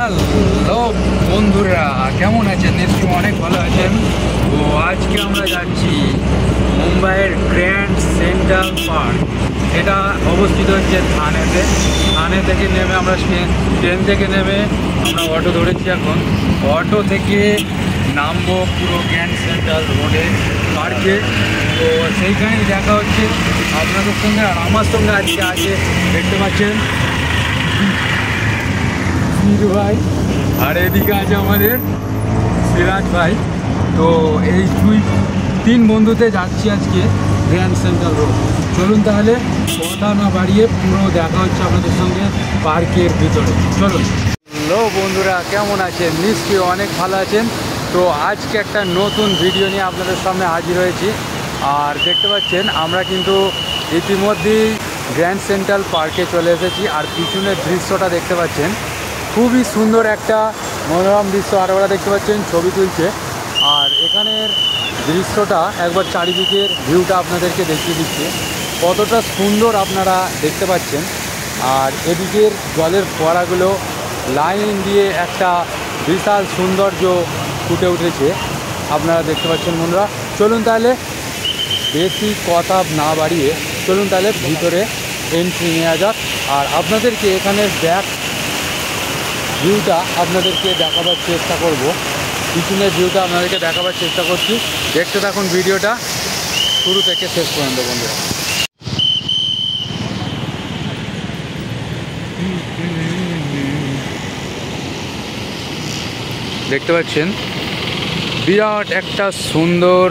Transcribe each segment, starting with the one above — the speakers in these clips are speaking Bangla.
হ্যালো বন্ধুরা, কেমন আছেন? নিশ্চয়ই অনেক ভালো আছেন। তো আজকে আমরা যাচ্ছি মুম্বাইয়ের গ্র্যান্ড সেন্ট্রাল পার্ক। এটা অবস্থিত হচ্ছে থানেতে। থানে থেকে নেমে আমরা ট্রেন থেকে নেমে আমরা অটো ধরেছি। এখন অটো থেকে নামবো পুরো গ্র্যান্ড সেন্ট্রাল রোডে পার্কে। তো সেইখানেই দেখা হচ্ছে আপনাদের সঙ্গে। আর আমার সঙ্গে আজকে আছে, দেখতে পাচ্ছেন, ভাই, আর এদিকে আছে আমাদের সিরাজ ভাই। তো এই তিন বন্ধুতে যাচ্ছি আজকে গ্র্যান্ড সেন্ট্রাল রোড। চলুন তাহলে কথা না বাড়িয়ে পুরো দেখা হচ্ছে আপনাদের সঙ্গে পার্কের ভিতরে। চলুন। হ্যালো বন্ধুরা, কেমন আছেন? নিশ্চয়ই অনেক ভালো আছেন। তো আজকে একটা নতুন ভিডিও নিয়ে আপনাদের সামনে হাজির হয়েছি। আর দেখতে পাচ্ছেন আমরা কিন্তু ইতিমধ্যেই গ্র্যান্ড সেন্ট্রাল পার্কে চলে এসেছি। আর পিছনের দৃশ্যটা দেখতে পাচ্ছেন, খুবই সুন্দর একটা মনোরম দৃশ্য। আর ওরা দেখতে পাচ্ছেন ছবি তুলছে। আর এখানের দৃশ্যটা একবার চারিদিকের ভিউটা আপনাদেরকে দেখিয়ে দিচ্ছে, কতটা সুন্দর আপনারা দেখতে পাচ্ছেন। আর এদিকের জলের ফোয়ারাগুলো লাইন দিয়ে একটা বিশাল সৌন্দর্য ফুটে উঠেছে, আপনারা দেখতে পাচ্ছেন বন্ধুরা। চলুন তাহলে বেশি কথা না বাড়িয়ে চলুন তাহলে ভিতরে এন্ট্রি নেওয়া যাক। আর আপনাদেরকে এখানের ভিউটা আপনাদেরকে দেখাবার চেষ্টা করব। পিছনের ভিউটা আপনাদেরকে দেখাবার চেষ্টা করছি। দেখতে থাকুন ভিডিওটা শুরু থেকে শেষ পর্যন্ত বন্ধুরা। দেখতে পাচ্ছেন বিরাট একটা সুন্দর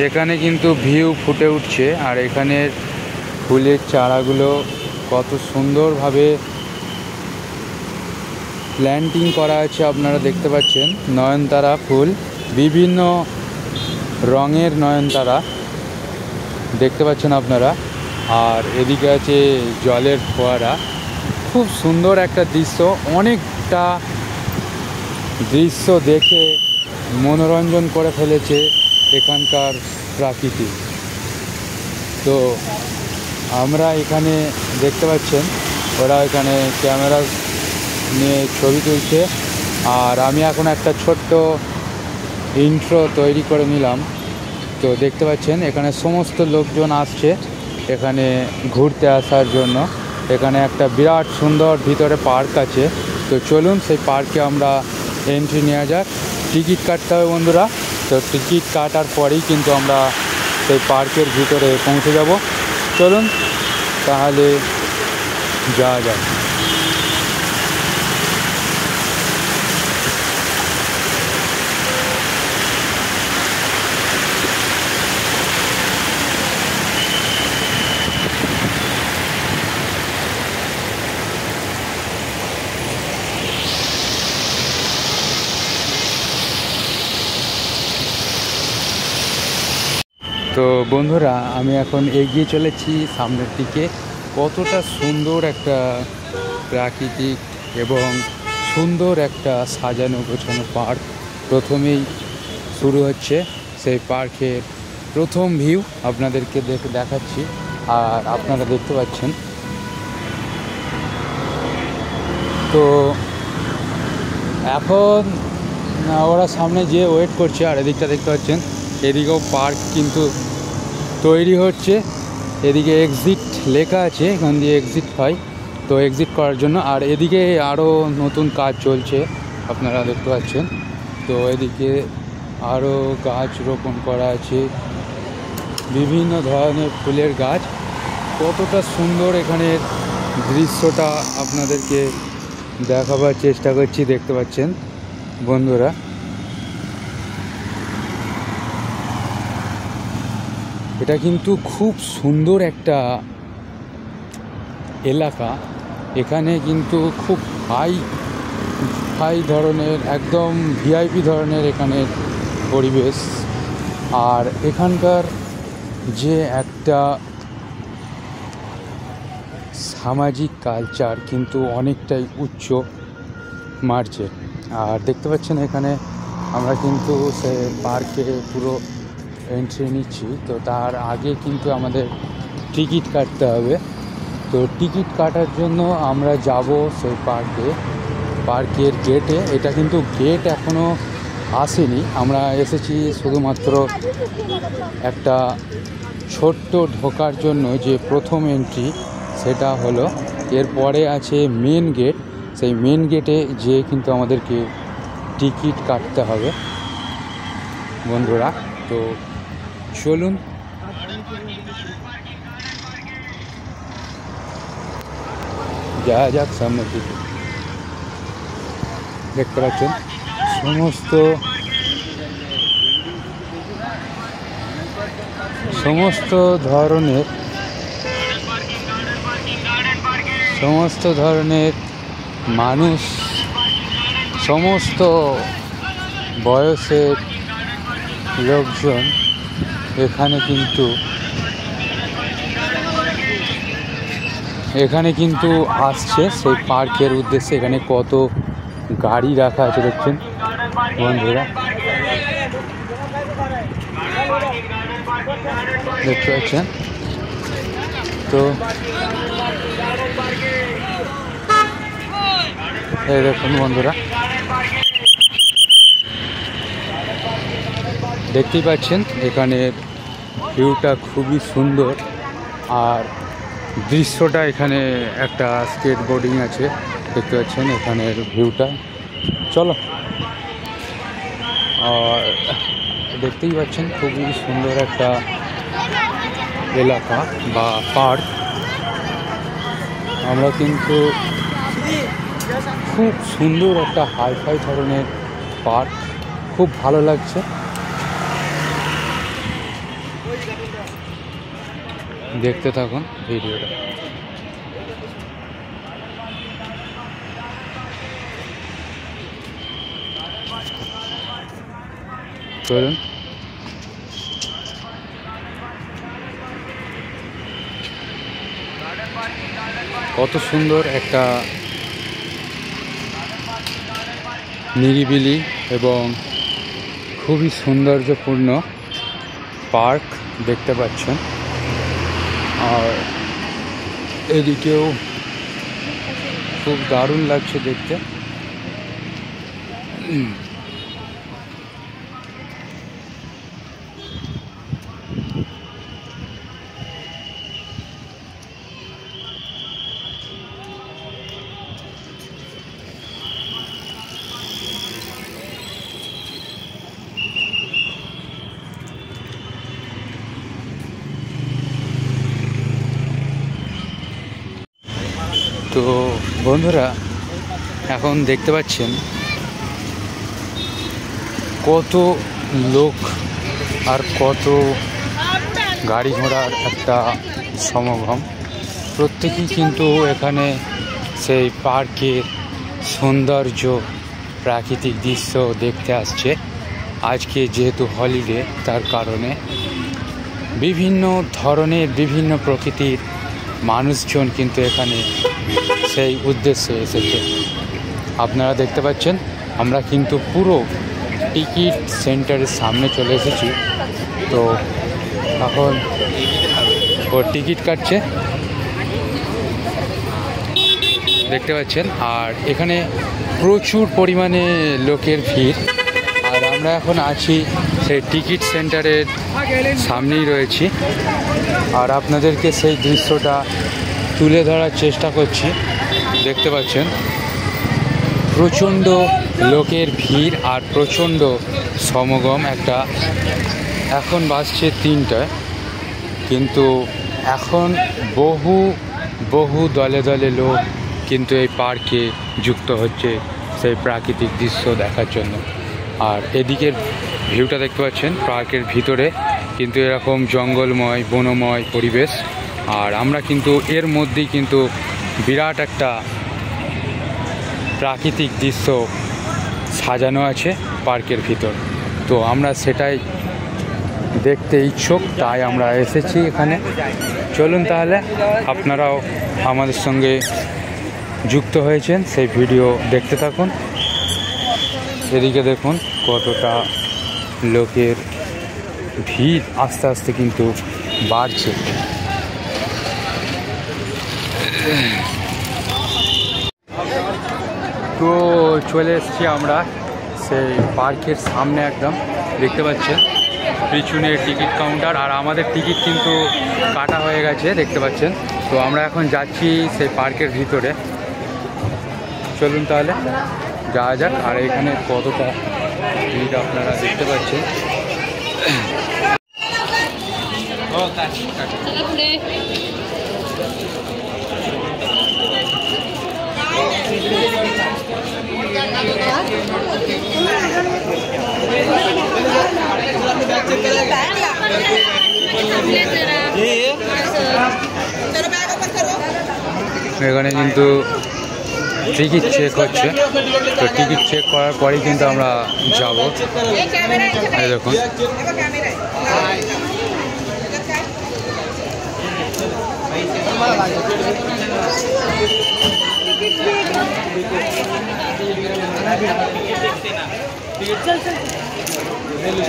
এখানে কিন্তু ভিউ ফুটে উঠছে। আর এখানের ফুলের চারাগুলো কত সুন্দরভাবে প্ল্যান্টিং করা আছে, আপনারা দেখতে পাচ্ছেন। নয়নতারা ফুল, বিভিন্ন রঙের নয়নতারা দেখতে পাচ্ছেন আপনারা। আর এদিকে আছে জলের ফোয়ারা, খুব সুন্দর একটা দৃশ্য। অনেকটা দৃশ্য দেখে মনোরঞ্জন করে ফেলেছে এখানকার প্রাকৃতি। তো আমরা এখানে দেখতে পাচ্ছেন ওরা এখানে ক্যামেরা নিয়ে ছবি তুলছে। আর আমি এখন একটা ছোট্ট ইন্ট্রো তৈরি করে নিলাম। তো দেখতে পাচ্ছেন এখানে সমস্ত লোকজন আসছে এখানে ঘুরতে আসার জন্য। এখানে একটা বিরাট সুন্দর ভিতরে পার্ক আছে। তো চলুন সেই পার্কে আমরা এন্ট্রি নেওয়া যাক। টিকিট কাটতে হবে বন্ধুরা। তো টিকিট কাটার পরেই কিন্তু আমরা সেই পার্কের ভিতরে পৌঁছে যাব। চলুন তাহলে যাওয়া যাক। তো বন্ধুরা, আমি এখন এগিয়ে চলেছি সামনের দিকে। কতটা সুন্দর একটা প্রাকৃতিক এবং সুন্দর একটা সাজানো গোছানো পার্ক। প্রথমেই শুরু হচ্ছে সেই পার্কের প্রথম ভিউ আপনাদেরকে দেখাচ্ছি। আর আপনারা দেখতে পাচ্ছেন। তো এখন ওরা সামনে যেয়ে ওয়েট করছে। আর এদিকটা দেখতে পাচ্ছেন, এদিকেও পার্ক কিন্তু তৈরি হচ্ছে। এদিকে এক্সিট লেখা আছে, এখান দিয়ে এক্সিট হয়, তো এক্সিট করার জন্য। আর এদিকে আরও নতুন কাজ চলছে, আপনারা দেখতে পাচ্ছেন। তো এদিকে আরও গাছ রোপণ করা আছে, বিভিন্ন ধরনের ফুলের গাছ। কতটা সুন্দর এখানের দৃশ্যটা আপনাদেরকে দেখাবার চেষ্টা করছি, দেখতে পাচ্ছেন বন্ধুরা। এটা কিন্তু খুব সুন্দর একটা এলাকা। এখানে কিন্তু খুব হাই ধরনের, একদম ভিআইপি ধরনের এখানের পরিবেশ। আর এখানকার যে একটা সামাজিক কালচার কিন্তু অনেকটাই উচ্চ মার্চে। আর দেখতে পাচ্ছেন এখানে আমরা কিন্তু সে পার্কে পুরো এন্ট্রি নিচ্ছি। তো তার আগে কিন্তু আমাদের টিকিট কাটতে হবে। তো টিকিট কাটার জন্য আমরা যাব সেই পার্কে। পার্কের গেটে। এটা কিন্তু গেট এখনও আসেনি, আমরা এসেছি শুধুমাত্র একটা ছোট্ট ঢোকার জন্য যে প্রথম এন্ট্রি সেটা হলো। এরপরে আছে মেন গেট, সেই মেন গেটে যেয়ে কিন্তু আমাদেরকে টিকিট কাটতে হবে বন্ধুরা। তো চলুন যাওয়া যাক সামনের দিকে। দেখতে পাচ্ছেন সমস্ত ধরনের মানুষ, সমস্ত বয়সের লোকজন এখানে কিন্তু আসছে সেই পার্কের উদ্দেশ্যে। এখানে কত গাড়ি রাখা আছে দেখছেন বন্ধুরা, দেখতে পাচ্ছেন। তো এই দেখুন বন্ধুরা, দেখতেই পাচ্ছেন এখানে ভিউটা খুবই সুন্দর। আর দৃশ্যটা এখানে একটা স্কেট বোর্ডিং আছে, দেখতে পাচ্ছেন এখানের ভিউটা। চলো, আর দেখতেই পাচ্ছেন খুবই সুন্দর একটা এলাকা বা পার্ক। আমরা কিন্তু খুব সুন্দর একটা হাইফাই ধরনের পার্ক, খুব ভালো লাগছে। দেখতে থাকুন ভিডিওটা। চলুন কত সুন্দর একটা নিরিবিলি এবং খুবই সৌন্দর্যপূর্ণ পার্ক দেখতে পাচ্ছেন। আর এদিকেও খুব দারুণ লাগছে দেখতে। তো বন্ধুরা, এখন দেখতে পাচ্ছেন কত লোক আর কত গাড়ি ঘোড়ার একটা সমাগম। প্রত্যেকেই কিন্তু এখানে সেই পার্কের সৌন্দর্য, প্রাকৃতিক দৃশ্য দেখতে আসছে। আজকে যেহেতু হলিডে, তার কারণে বিভিন্ন ধরনের বিভিন্ন প্রকৃতির মানুষজন কিন্তু এখানে সেই উদ্দেশ্যে এসেছে। আপনারা দেখতে পাচ্ছেন আমরা কিন্তু পুরো টিকিট সেন্টারের সামনে চলে এসেছি। তো এখন ও টিকিট কাটছে, দেখতে পাচ্ছেন। আর এখানে প্রচুর পরিমাণে লোকের ভিড়। আর আমরা এখন আছি সেই টিকিট সেন্টারের সামনেই রয়েছি, আর আপনাদেরকে সেই দৃশ্যটা তুলে ধরার চেষ্টা করছি। দেখতে পাচ্ছেন প্রচণ্ড লোকের ভিড় আর প্রচণ্ড সমাগম একটা। এখন বাজছে 3টা, কিন্তু এখন বহু দলে দলে লোক কিন্তু এই পার্কে যুক্ত হচ্ছে সেই প্রাকৃতিক দৃশ্য দেখার জন্য। আর এদিকের ভিউটা দেখতে পাচ্ছেন, পার্কের ভিতরে কিন্তু এরকম জঙ্গলময় বনময় পরিবেশ। আর আমরা কিন্তু এর মধ্যেই কিন্তু বিরাট একটা প্রাকৃতিক দৃশ্য সাজানো আছে পার্কের ভিতর। তো আমরা সেটাই দেখতে ইচ্ছুক, তাই আমরা এসেছি এখানে। চলুন তাহলে আপনারাও আমাদের সঙ্গে যুক্ত হয়েছেন, সেই ভিডিও দেখতে থাকুন। এদিকে দেখুন কতটা লোকের ভিড় আস্তে আস্তে কিন্তু বাড়ছে। তো চলে এসেছি আমরা সেই পার্কের সামনে, একদম দেখতে পাচ্ছেন পিছনে টিকিট কাউন্টার, আর আমাদের টিকিট কিন্তু কাটা হয়ে গেছে দেখতে পাচ্ছেন। তো আমরা এখন যাচ্ছি সেই পার্কের ভিতরে, চলুন তাহলে যাওয়া যাক। আর এখানে কতটা ভিড় আপনারা দেখতে পাচ্ছেন। এখানে কিন্তু টিকিট চেক হচ্ছে, তো টিকিট চেক করার পরেই কিন্তু আমরা যাব। দেখুন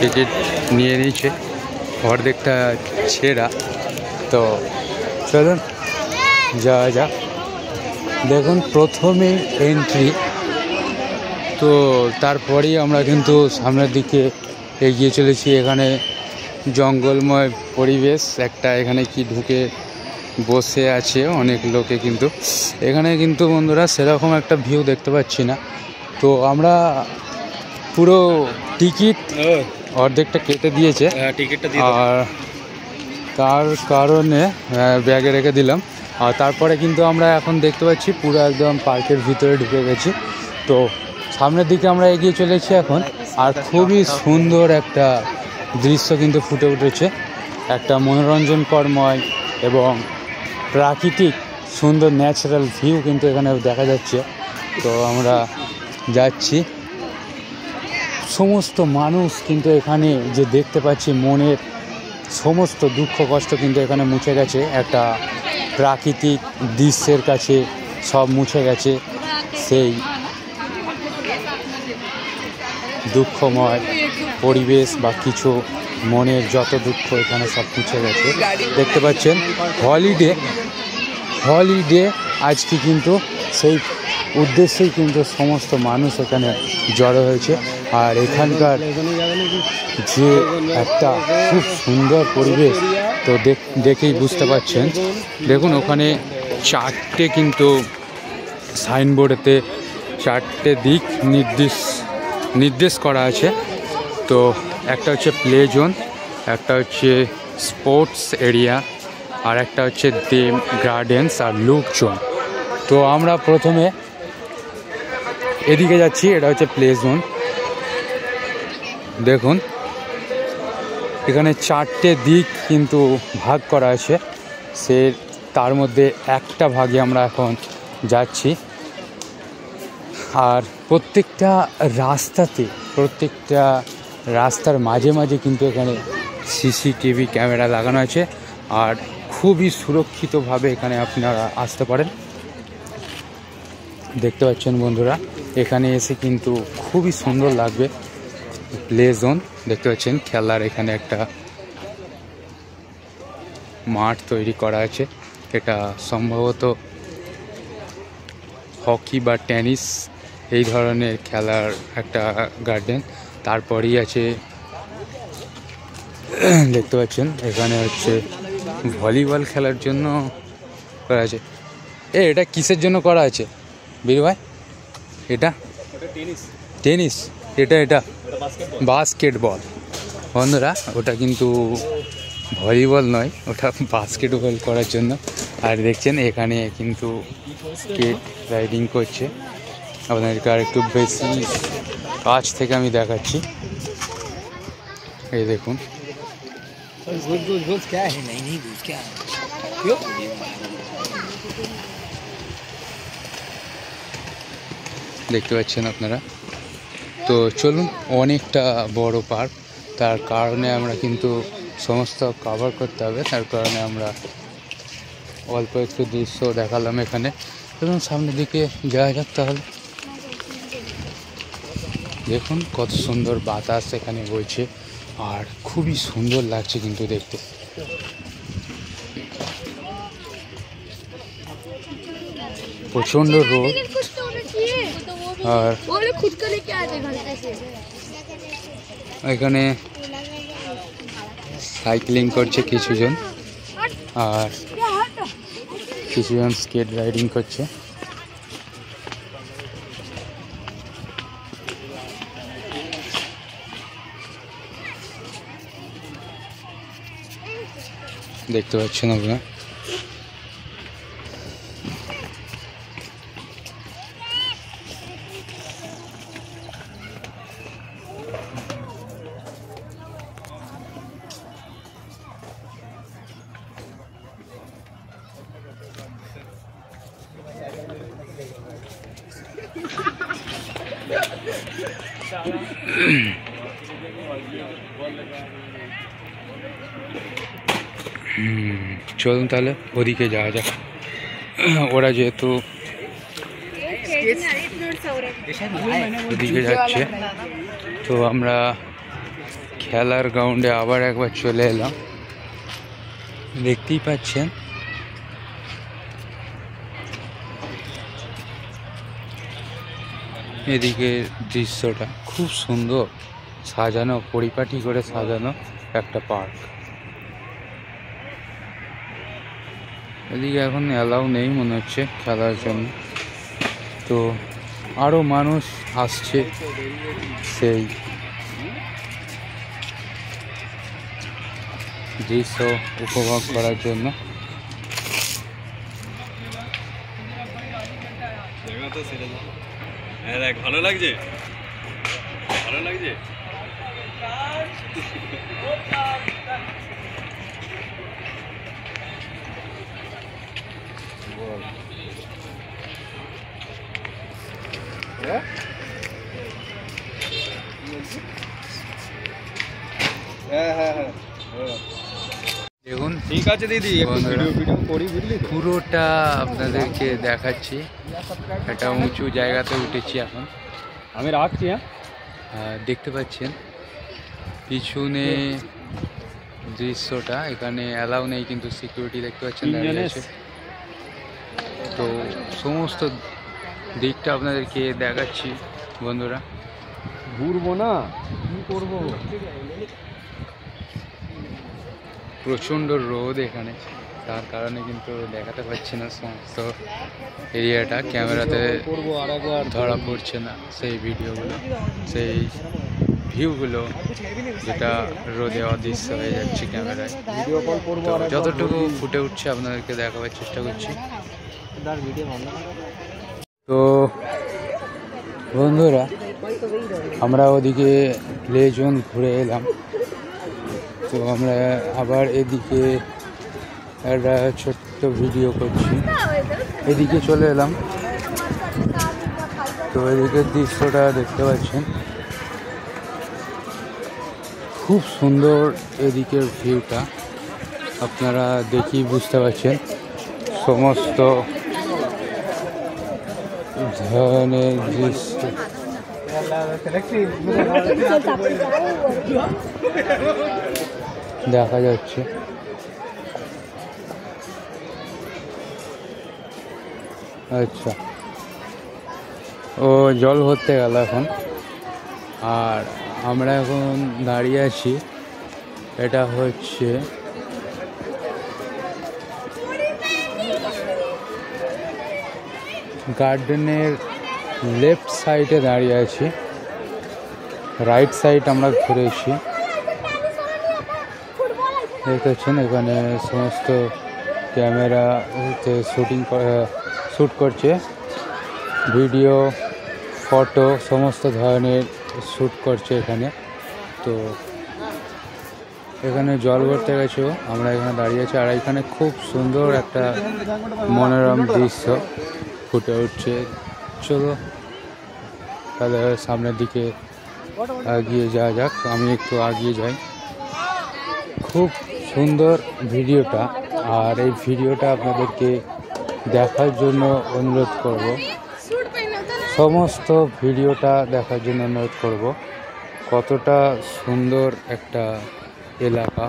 টিকিট নিয়ে নিয়েছে, অর্ধেকটা ছেঁড়া। তো চলুন যাওয়া যাক। দেখুন প্রথমে এন্ট্রি, তো তারপরেই আমরা কিন্তু সামনের দিকে এগিয়ে চলেছি। এখানে জঙ্গলময় পরিবেশ একটা, এখানে কি ঢুকে বসে আছে অনেক লোকে, কিন্তু এখানে কিন্তু বন্ধুরা সেরকম একটা ভিউ দেখতে পাচ্ছি না। তো আমরা পুরো টিকিট অর্ধেকটা কেটে দিয়েছে, আর তার কারণে ব্যাগে রেখে দিলাম। আর তারপরে কিন্তু আমরা এখন দেখতে পাচ্ছি পুরো একদম পার্কের ভিতরে ঢুকে গেছি। তো সামনের দিকে আমরা এগিয়ে চলেছি এখন, আর খুবই সুন্দর একটা দৃশ্য কিন্তু ফুটে উঠেছে, একটা মনোরঞ্জনকরময় এবং প্রাকৃতিক সুন্দর ন্যাচারাল ভিউ কিন্তু এখানে দেখা যাচ্ছে। তো আমরা যাচ্ছি, সমস্ত মানুষ কিন্তু এখানে যে দেখতে পাচ্ছি মনের সমস্ত দুঃখ কষ্ট কিন্তু এখানে মুছে গেছে, একটা প্রাকৃতিক দৃশ্যের কাছে সব মুছে গেছে, সেই দুঃখময় পরিবেশ বা কিছু মনের যত দুঃখ এখানে সব মুছে গেছে। দেখতে পাচ্ছেন হলিডে আজকে কিন্তু সেই উদ্দেশ্যেই কিন্তু সমস্ত মানুষ এখানে জড়ো হয়েছে। আর এখানকার যে একটা খুব সুন্দর পরিবেশ, তো দেখেই বুঝতে পারছেন। দেখুন ওখানে চারটে কিন্তু সাইনবোর্ডেতে চারটে দিক নির্দেশ করা আছে। তো একটা হচ্ছে প্লে জোন, একটা হচ্ছে স্পোর্টস এরিয়া, আর একটা হচ্ছে দেম গার্ডেন্স আর লুক জোন। তো আমরা প্রথমে এদিকে যাচ্ছি, এটা হচ্ছে প্লে জোন। দেখুন এখানে চারটে দিক কিন্তু ভাগ করা আছে, তার মধ্যে একটা ভাগে আমরা এখন যাচ্ছি। আর প্রত্যেকটা রাস্তার মাঝে মাঝে কিন্তু এখানে সিসিটিভি ক্যামেরা লাগানো আছে, আর খুবই সুরক্ষিতভাবে এখানে আপনারা আসতে পারেন। দেখতে পাচ্ছেন বন্ধুরা, এখানে এসে কিন্তু খুবই সুন্দর লাগবে। প্লে জোন দেখতে পাচ্ছেন, খেলার এখানে একটা মাঠ তৈরি করা আছে, এটা সম্ভবত হকি বা টেনিস এই ধরনের খেলার একটা গার্ডেন। তারপরেই আছে দেখতে পাচ্ছেন এখানে হচ্ছে ভলিবল খেলার জন্য করা আছে। এটা কিসের জন্য করা আছে বীর ভাই? এটা টেনিস, এটা বাস্কেটবল বন্ধুরা, ওটা কিন্তু ভলিবল নয়, ওটা বাস্কেটবল করার জন্য। আর দেখছেন এখানে কিন্তু স্কেট রাইডিং করছে, আপনাদেরকে আর একটু বেশি কাছ থেকে আমি দেখাচ্ছি। এই দেখুন দেখতে পাচ্ছেন আপনারা। তো চলুন, অনেকটা বড় পার্ক, তার কারণে আমরা কিন্তু সমস্ত কভার করতে হবে, তার কারণে আমরা অল্প একটু দৃশ্য দেখালাম এখানে। এবং সামনের দিকে যাওয়া যাক তাহলে। দেখুন কত সুন্দর বাতাস এখানে বইছে, আর খুবই সুন্দর লাগছে কিন্তু দেখতে। প্রচণ্ড রোদ, আর এখানে সাইক্লিং করছে কিছুজন, আর কিছুজন স্কেট রাইডিং করছে। দেখতে পাচ্ছেন আপনারা। চলুন তাহলে ওদিকে যাওয়া যাক। ওরা যেহেতু ওদিকে যাচ্ছে, তো আমরা খেলার গ্রাউন্ডে আবার একবার চলে এলাম। দেখতেই পাচ্ছেন এদিকে দৃশ্যটা খুব সুন্দর সাজানো, পরিপাটি করে সাজানো একটা পার্ক। এদিকে এখন অ্যালাউ নেই মনে হচ্ছে খেলার জন্য, তো আরও মানুষ আসছে সেই দৃশ্য উপভোগ করার জন্য। ভালো লাগছে, ভালো লাগছে। দেখুন, ঠিক আছে দিদি, ভিডিও করি, বুঝলি? পুরোটা আপনাদেরকে দেখাচ্ছি। একটা উঁচু জায়গাতে উঠেছি এখন, আমি রাখছি। দেখতে পাচ্ছেন পিছনে দৃশ্যটা। এখানে অ্যালাউ নেই, কিন্তু সিকিউরিটি দেখতে পাচ্ছেন দাঁড়িয়ে আছে। তো সমস্ত দিকটা আপনাদেরকে দেখাচ্ছি বন্ধুরা। ঘুরবো না, কি করবো? প্রচণ্ড রোদ এখানে, তার কারণে কিন্তু দেখাতে পাচ্ছি না সমস্ত এরিয়াটা। ক্যামেরাতে ধরা পড়ছে না সেই ভিডিওগুলো, সেই ভিউগুলো, যেটা রোদে অদৃশ্য হয়ে যাচ্ছে ক্যামেরায়। যতটুকু ফুটে উঠছে আপনাদেরকে দেখাবার চেষ্টা করছি। তো বন্ধুরা, আমরা ওদিকে প্লে জোন ঘুরে এলাম, তো আমরা আবার এদিকে একটা ছোট্ট ভিডিও করছি। এদিকে চলে এলাম, তো এদিকের দৃশ্যটা দেখতে পাচ্ছেন, খুব সুন্দর এদিকের ভিউটা। আপনারা দেখেই বুঝতে পারছেন সমস্ত ধরনের দৃশ্য দেখা যাচ্ছে। আচ্ছা, ও জল ভরতে গেল এখন, আর আমরা এখন দাঁড়িয়ে আছি। এটা হচ্ছে গার্ডেনের লেফট সাইডে দাঁড়িয়ে আছি, রাইট সাইড আমরা ঘুরেছি। দেখতে পাচ্ছেন এখানে সমস্ত ক্যামেরা শ্যুট করছে, ভিডিও, ফটো সমস্ত ধরনের শ্যুট করছে এখানে। তো এখানে জল ভরতে গেছো, আমরা এখানে দাঁড়িয়ে আছি, আর এখানে খুব সুন্দর একটা মনোরম দৃশ্য ফুটে উঠছে। চলো তাহলে সামনের দিকে এগিয়ে যাওয়া যাক। আমি একটু এগিয়ে যাই। খুব সুন্দর ভিডিওটা, আর এই ভিডিওটা আপনাদেরকে দেখার জন্য অনুরোধ করব, সমস্ত ভিডিওটা দেখার জন্য অনুরোধ করব। কতটা সুন্দর একটা এলাকা।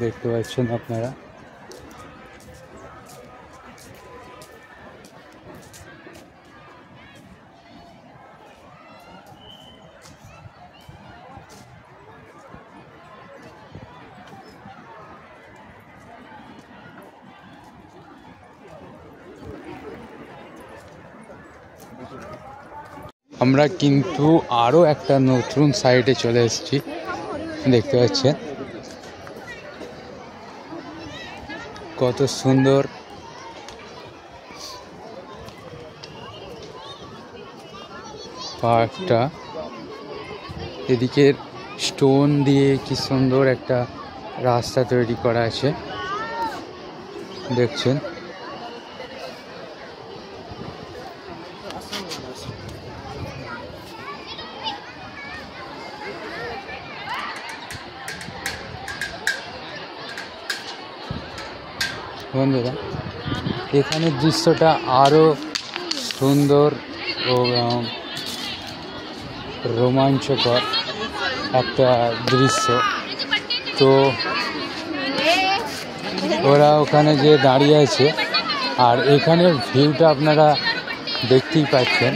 দেখতে পাচ্ছেন আপনারা। আমরা কিন্তু আরও একটা নতুন সাইডে চলে এসেছি, দেখতে পাচ্ছেন কত সুন্দর পার্কটা। এদিকে স্টোন দিয়ে কি সুন্দর একটা রাস্তা তৈরি করা আছে, দেখছেন। বন্ধুরা, এখানের দৃশ্যটা আরও সুন্দর ও রোমাঞ্চকর একটা দৃশ্য। তো ওরা ওখানে যে দাঁড়িয়ে আছে, আর এখানের ভিউটা আপনারা দেখতেই পাচ্ছেন,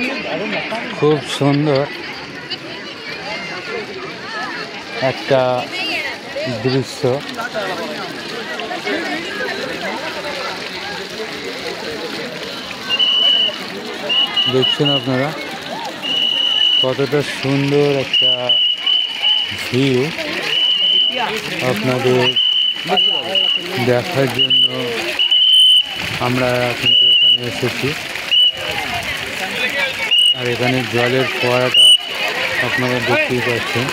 খুব সুন্দর একটা দৃশ্য। দেখছেন আপনারা কতটা সুন্দর একটা ভিউ, আপনাদের দেখার জন্য আমরা কিন্তু এখানে এসেছি। আর এখানে জলের ফোয়ারাটা আপনারা দেখতেই পাচ্ছেন।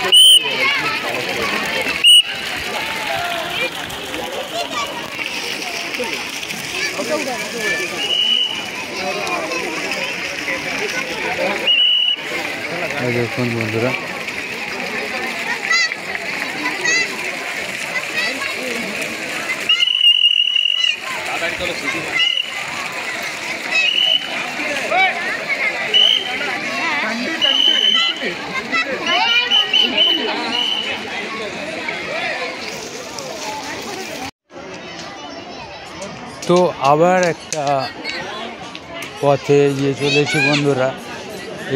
দেখুন বন্ধুরা, তো আবার একটা পথে এগিয়ে চলেছি বন্ধুরা।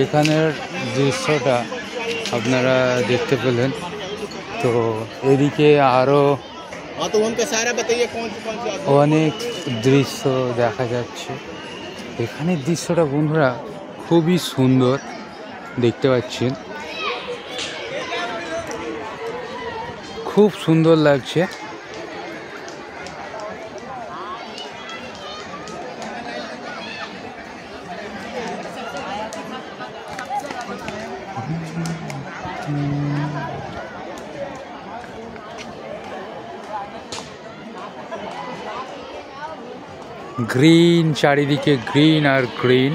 এখানের দৃশ্যটা আপনারা দেখতে পেলেন। তো এদিকে আরও অনেক দৃশ্য দেখা যাচ্ছে। এখানের দৃশ্যটা বন্ধুরা খুবই সুন্দর, দেখতে পাচ্ছেন, খুব সুন্দর লাগছে। গ্রিন, চারিদিকে গ্রিন আর গ্রিন,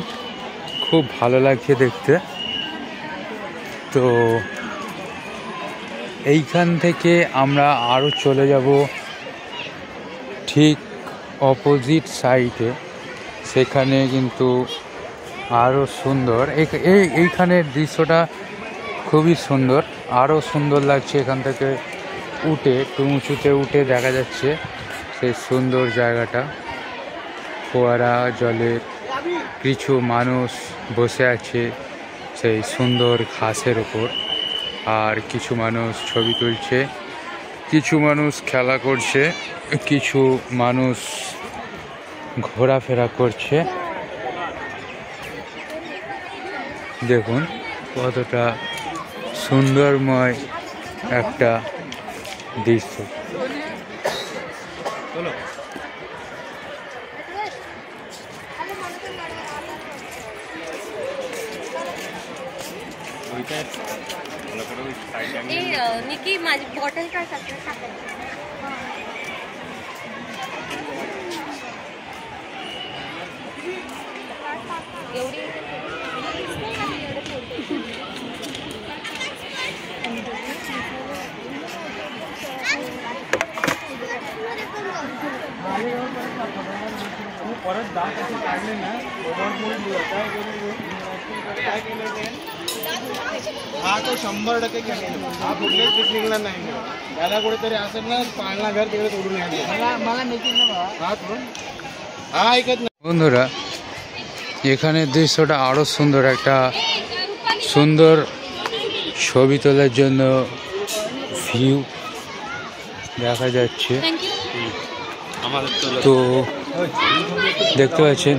খুব ভালো লাগছে দেখতে। তো এইখান থেকে আমরা আরও চলে যাব ঠিক অপোজিট সাইডে, সেখানে কিন্তু আরও সুন্দর। এইখানের দৃশ্যটা খুবই সুন্দর, আরও সুন্দর লাগছে। এখান থেকে উঠে, একটু উঁচুতে উঠে দেখা যাচ্ছে সেই সুন্দর জায়গাটা। ফোয়ারা জলের, কিছু মানুষ বসে আছে সেই সুন্দর ঘাসের ওপর, আর কিছু মানুষ ছবি তুলছে, কিছু মানুষ খেলা করছে, কিছু মানুষ ঘোরাফেরা করছে। দেখুন কতটা সুন্দরময় একটা দৃশ্য। निकी माझी बॉटल काय टाकायची एवढी परत दात असे काढले ना, काय केलं हा तो 100% कॅन्टीन हा कुठल्याच पिकनिकला नाही याला कुठेतरी असेल ना पाळणा घर तिकडे तोडून यायचं मला हा ऐकत नाही বন্ধুরা এখানের দৃশ্যটা আরো সুন্দর, একটা সুন্দর ছবি তোলার জন্য ভিউ দেখা যাচ্ছে। তো দেখতে পাচ্ছেন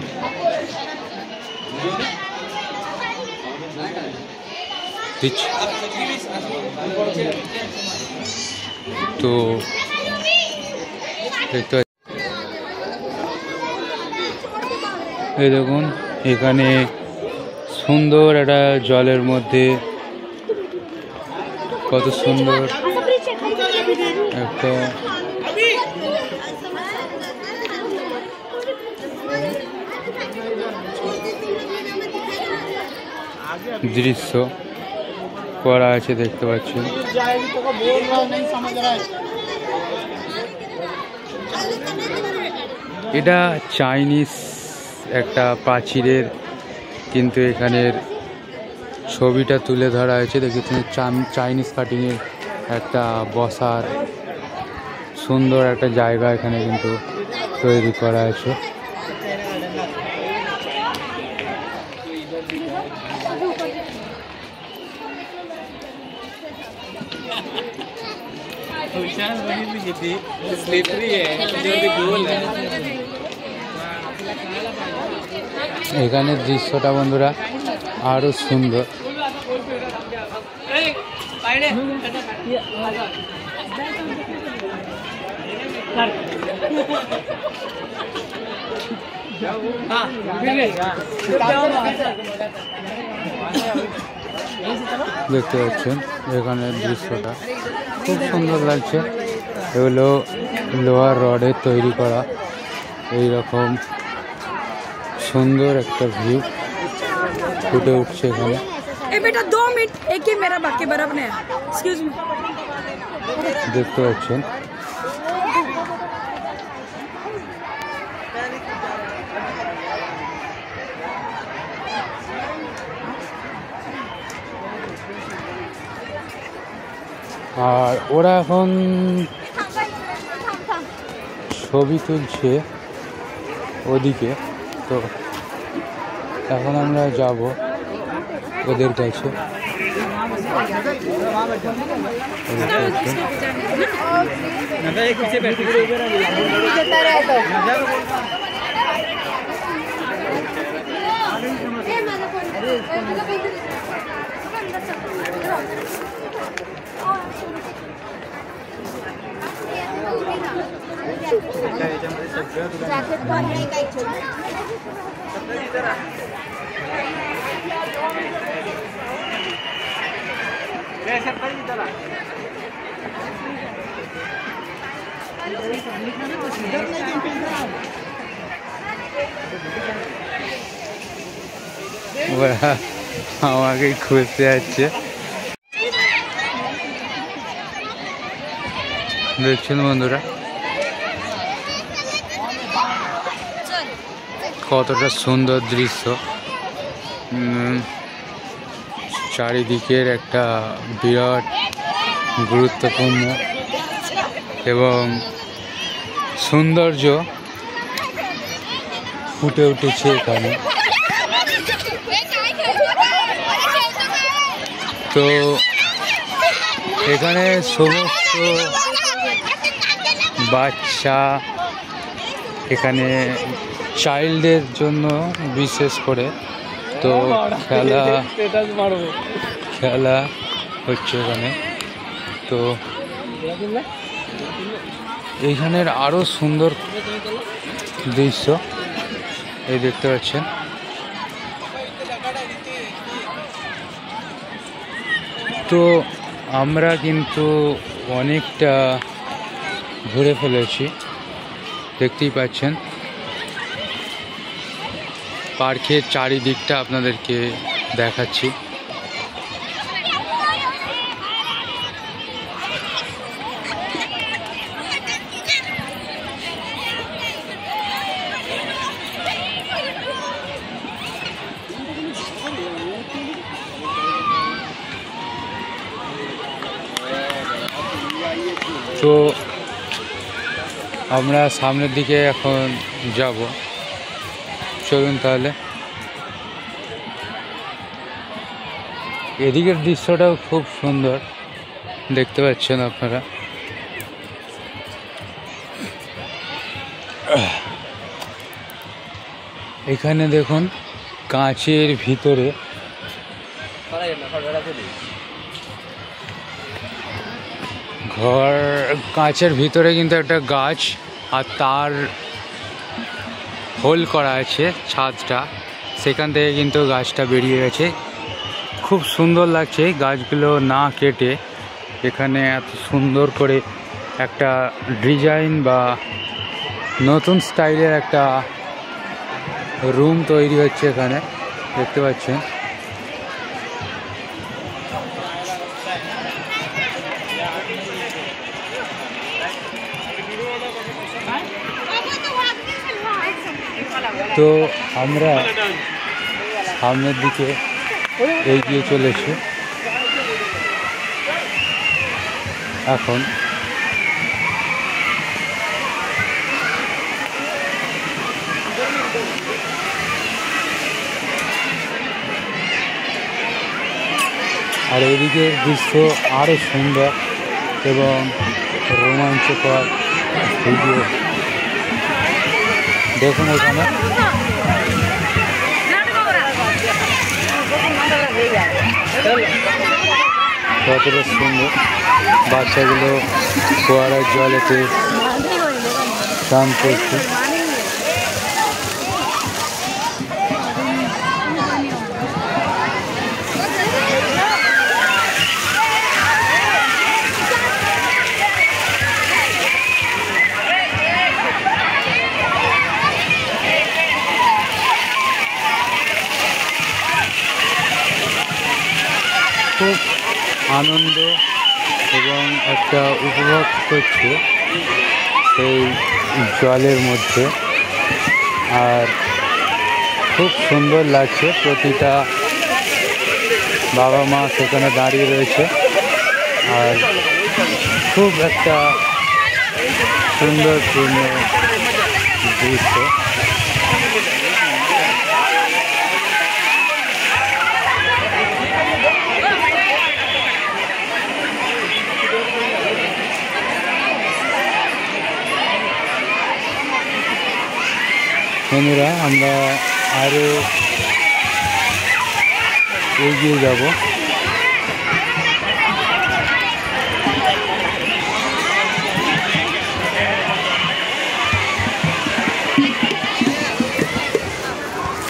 তো দেখতে এই দেখুন এখানে সুন্দর একটা জলের মধ্যে কত সুন্দর একটা দৃশ্য করা আছে দেখতে পাচ্ছেন। এটা চাইনিজ একটা প্রাচীরের কিন্তু এখানের ছবিটা তুলে ধরা হয়েছে। দেখেছেন চাইনিজ কাটিংয়ের একটা বসার সুন্দর একটা জায়গা এখানে কিন্তু তৈরি করা আছে। এখানের দৃশ্যটা বন্ধুরা আরো সুন্দর। দেখতে পাচ্ছেন এখানের দৃশ্যটা খুব সুন্দর লাগছে। এগুলো লোহার রডের তৈরি করা, এইরকম সুন্দর একটা ভিউ ফুটে উঠছে এখানে। দেখতে পাচ্ছেন আর ওরা এখন ছবি তুলছে ওদিকে, তো এখন আমরা যাব ওদের কাছে। ওরা আমাকে খুঁজতে যাচ্ছে। দেখছেন বন্ধুরা কতটা সুন্দর দৃশ্য, চারিদিকের একটা বিরাট গুরুত্বপূর্ণ এবং সৌন্দর্য ফুটে উঠেছে এখানে। তো এখানে সমস্ত বাচ্চা, এখানে চাইল্ডের জন্য বিশেষ করে তো খেলা হচ্ছে এখানে। তো এইখানের আরো সুন্দর দৃশ্য এই দেখতে পাচ্ছেন। তো আমরা কিন্তু অনেকটা ঘুরে ফেলেছি, দেখতেই পাচ্ছেন। পার্কের চারিদিকটা আপনাদেরকে দেখাচ্ছি। তো আমরা সামনের দিকে এখন যাব, চলুন তাহলে। এদিকের দৃশ্যটাও খুব সুন্দর, দেখতে পাচ্ছেন আপনারা। এখানে দেখুন কাঁচের ভিতরে কাঁচের ভিতরে কিন্তু একটা গাছ, আর তার হোল করা আছে ছাদটা, সেখান থেকে কিন্তু গাছটা বেরিয়ে গেছে। খুব সুন্দর লাগছে গাছগুলো না কেটে। এখানে এত সুন্দর করে একটা ডিজাইন বা নতুন স্টাইলের একটা রুম তৈরি হচ্ছে এখানে, দেখতে পাচ্ছেন। তো আমরা সামনের দিকে এগিয়ে চলেছি এখন। আর এদিকের দৃশ্য আরও সুন্দর এবং রোমাঞ্চকর ভিডিও দেখুন। এখানে কতটা সুন্দর বাচ্চাগুলো ফোয়ারার জলেতে স্নান করছে। খুব আনন্দ এবং একটা উপভোগ করছে সেই জলের মধ্যে, আর খুব সুন্দর লাগছে। প্রতিটা বাবা মা সেখানে দাঁড়িয়ে রয়েছে, আর খুব একটা সুন্দরপূর্ণ দৃশ্য। বন্ধুরা, আমরা আরও এগিয়ে যাব।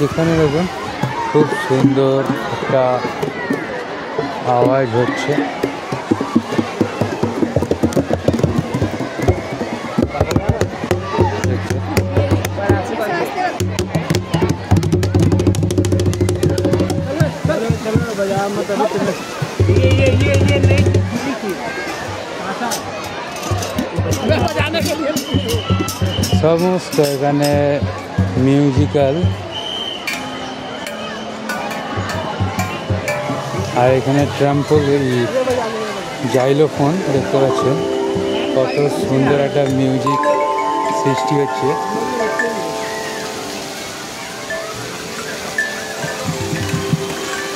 এখানে দেখুন খুব সুন্দর একটা আওয়াজ হচ্ছে। সমস্ত এখানে মিউজিক্যাল, আর এখানে ট্রাম্পল জাইলোফোন দেখতে পাচ্ছেন। কত সুন্দর একটা মিউজিক সৃষ্টি হচ্ছে।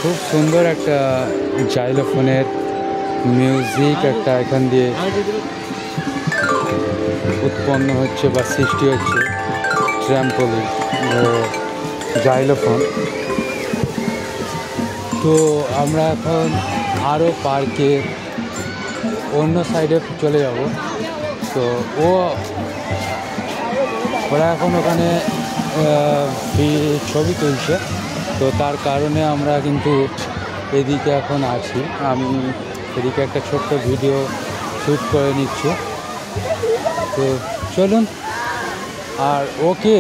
খুব সুন্দর একটা জাইলোফোনের মিউজিক একটা এখান দিয়ে উৎপন্ন হচ্ছে বা সৃষ্টি হচ্ছে। Trampoline xylophone. তো আমরা এখন আরও পার্কের অন্য সাইডে চলে যাব। তো ওরা এখন ওখানে ছবি তুলছে, তো তার কারণে আমরা কিন্তু এদিকে এখন আছি। আমি এদিকে একটা ছোট্ট ভিডিও শ্যুট করে নিচ্ছি। তো চলুন। আর ওকে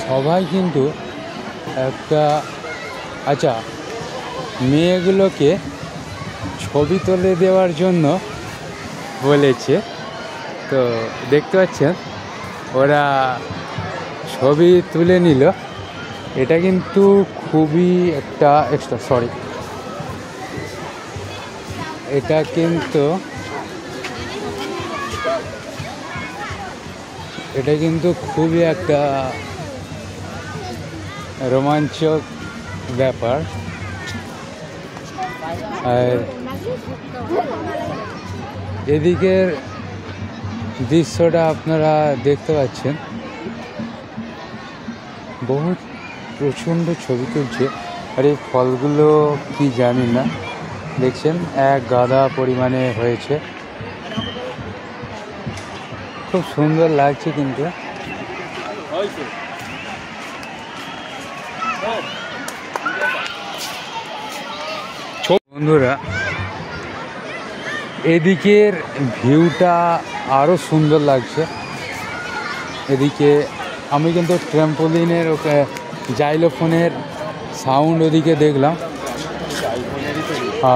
সবাই কিন্তু একটা মেয়েগুলোকে ছবি তুলে দেওয়ার জন্য বলেছে। তো দেখতে পাচ্ছেন ওরা ছবি তুলে নিল। এটা কিন্তু খুবই একটা এটা কিন্তু এটা কিন্তু খুবই একটা রোমাঞ্চক ব্যাপার। আর এদিকের দৃশ্যটা আপনারা দেখতে পাচ্ছেন, বহুত প্রচণ্ড ছবি তুলছে। আর এই ফলগুলো কি জানি না, দেখছেন এক গাদা পরিমাণে হয়েছে, খুব সুন্দর লাগছে। কিন্তু বন্ধুরা এদিকের ভিউটা আরও সুন্দর লাগছে। এদিকে আমি কিন্তু ট্র্যাম্পোলিনের জাইলোফোনের সাউন্ড ওদিকে দেখলাম,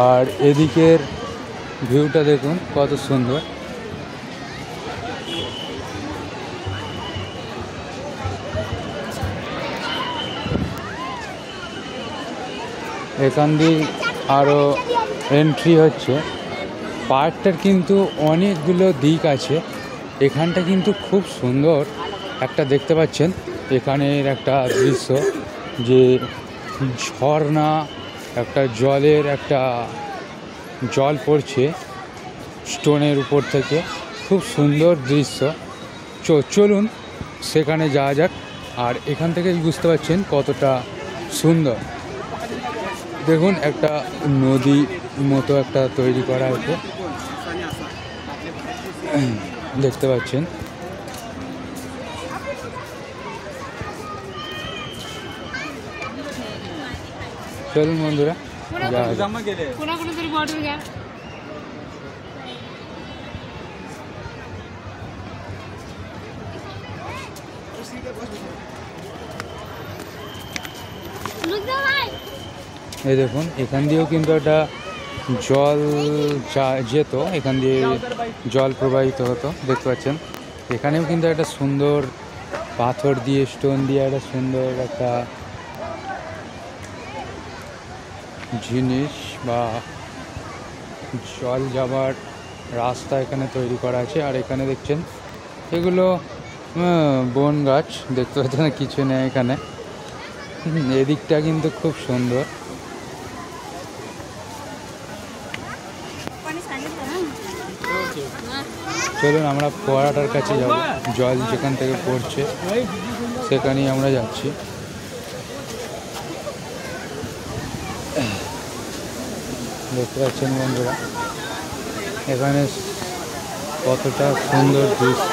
আর এদিকের ভিউটা দেখুন কত সুন্দর। এখান দিয়ে আরও এন্ট্রি হচ্ছে। পার্কটার কিন্তু অনেকগুলো দিক আছে। এখানটা কিন্তু খুব সুন্দর একটা দেখতে পাচ্ছেন এখানের একটা দৃশ্য, যে ঝর্ণা, একটা জলের একটা জল পড়ছে স্টোনের উপর থেকে, খুব সুন্দর দৃশ্য। চলুন সেখানে যাওয়া যাক। আর এখান থেকে বুঝতে পারছেন কতটা সুন্দর। দেখুন একটা নদী মতো একটা তৈরি করা হয়েছে, দেখতে পাচ্ছেন। চলুন বন্ধুরা যাওয়া যাক। এই দেখুন এখান দিয়েও কিন্তু একটা জল যেত, এখান দিয়ে জল প্রবাহিত হতো, দেখতে পাচ্ছেন। এখানেও কিন্তু একটা সুন্দর পাথর দিয়ে, স্টোন দিয়ে একটা সুন্দর একটা জিনিস বা জল যাবার রাস্তা এখানে তৈরি করা আছে। আর এখানে দেখছেন এগুলো বন গাছ, দেখতে পাচ্ছেন কিছু নেই এখানে। এদিকটা কিন্তু খুব সুন্দর। চলুন আমরা ফোয়ারাটার কাছে যাব, জল যেখান থেকে পড়ছে সেখানেই আমরা যাচ্ছি। দেখতে পাচ্ছেন বন্ধুরা এখানে কতটা সুন্দর দৃশ্য।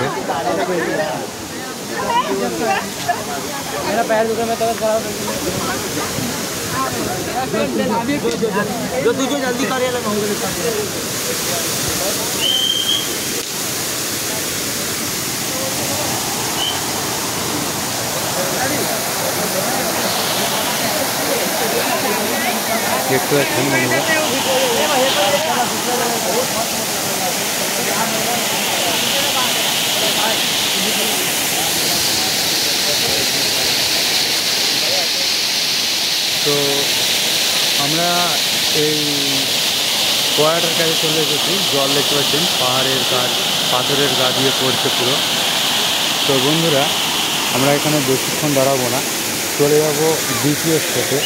দেখতে পাচ্ছেন বন্ধুরা তো আমরা এই ফোয়ারাটার কাছে চলে এসেছি। জল দেখতে পাচ্ছেন পাহাড়ের কাজ, পাথরের গা দিয়ে পড়ছে পুরো। তো বন্ধুরা আমরা এখানে বেশিক্ষণ দাঁড়াবো না, চলে যাবো দ্বিতীয় স্টেপে।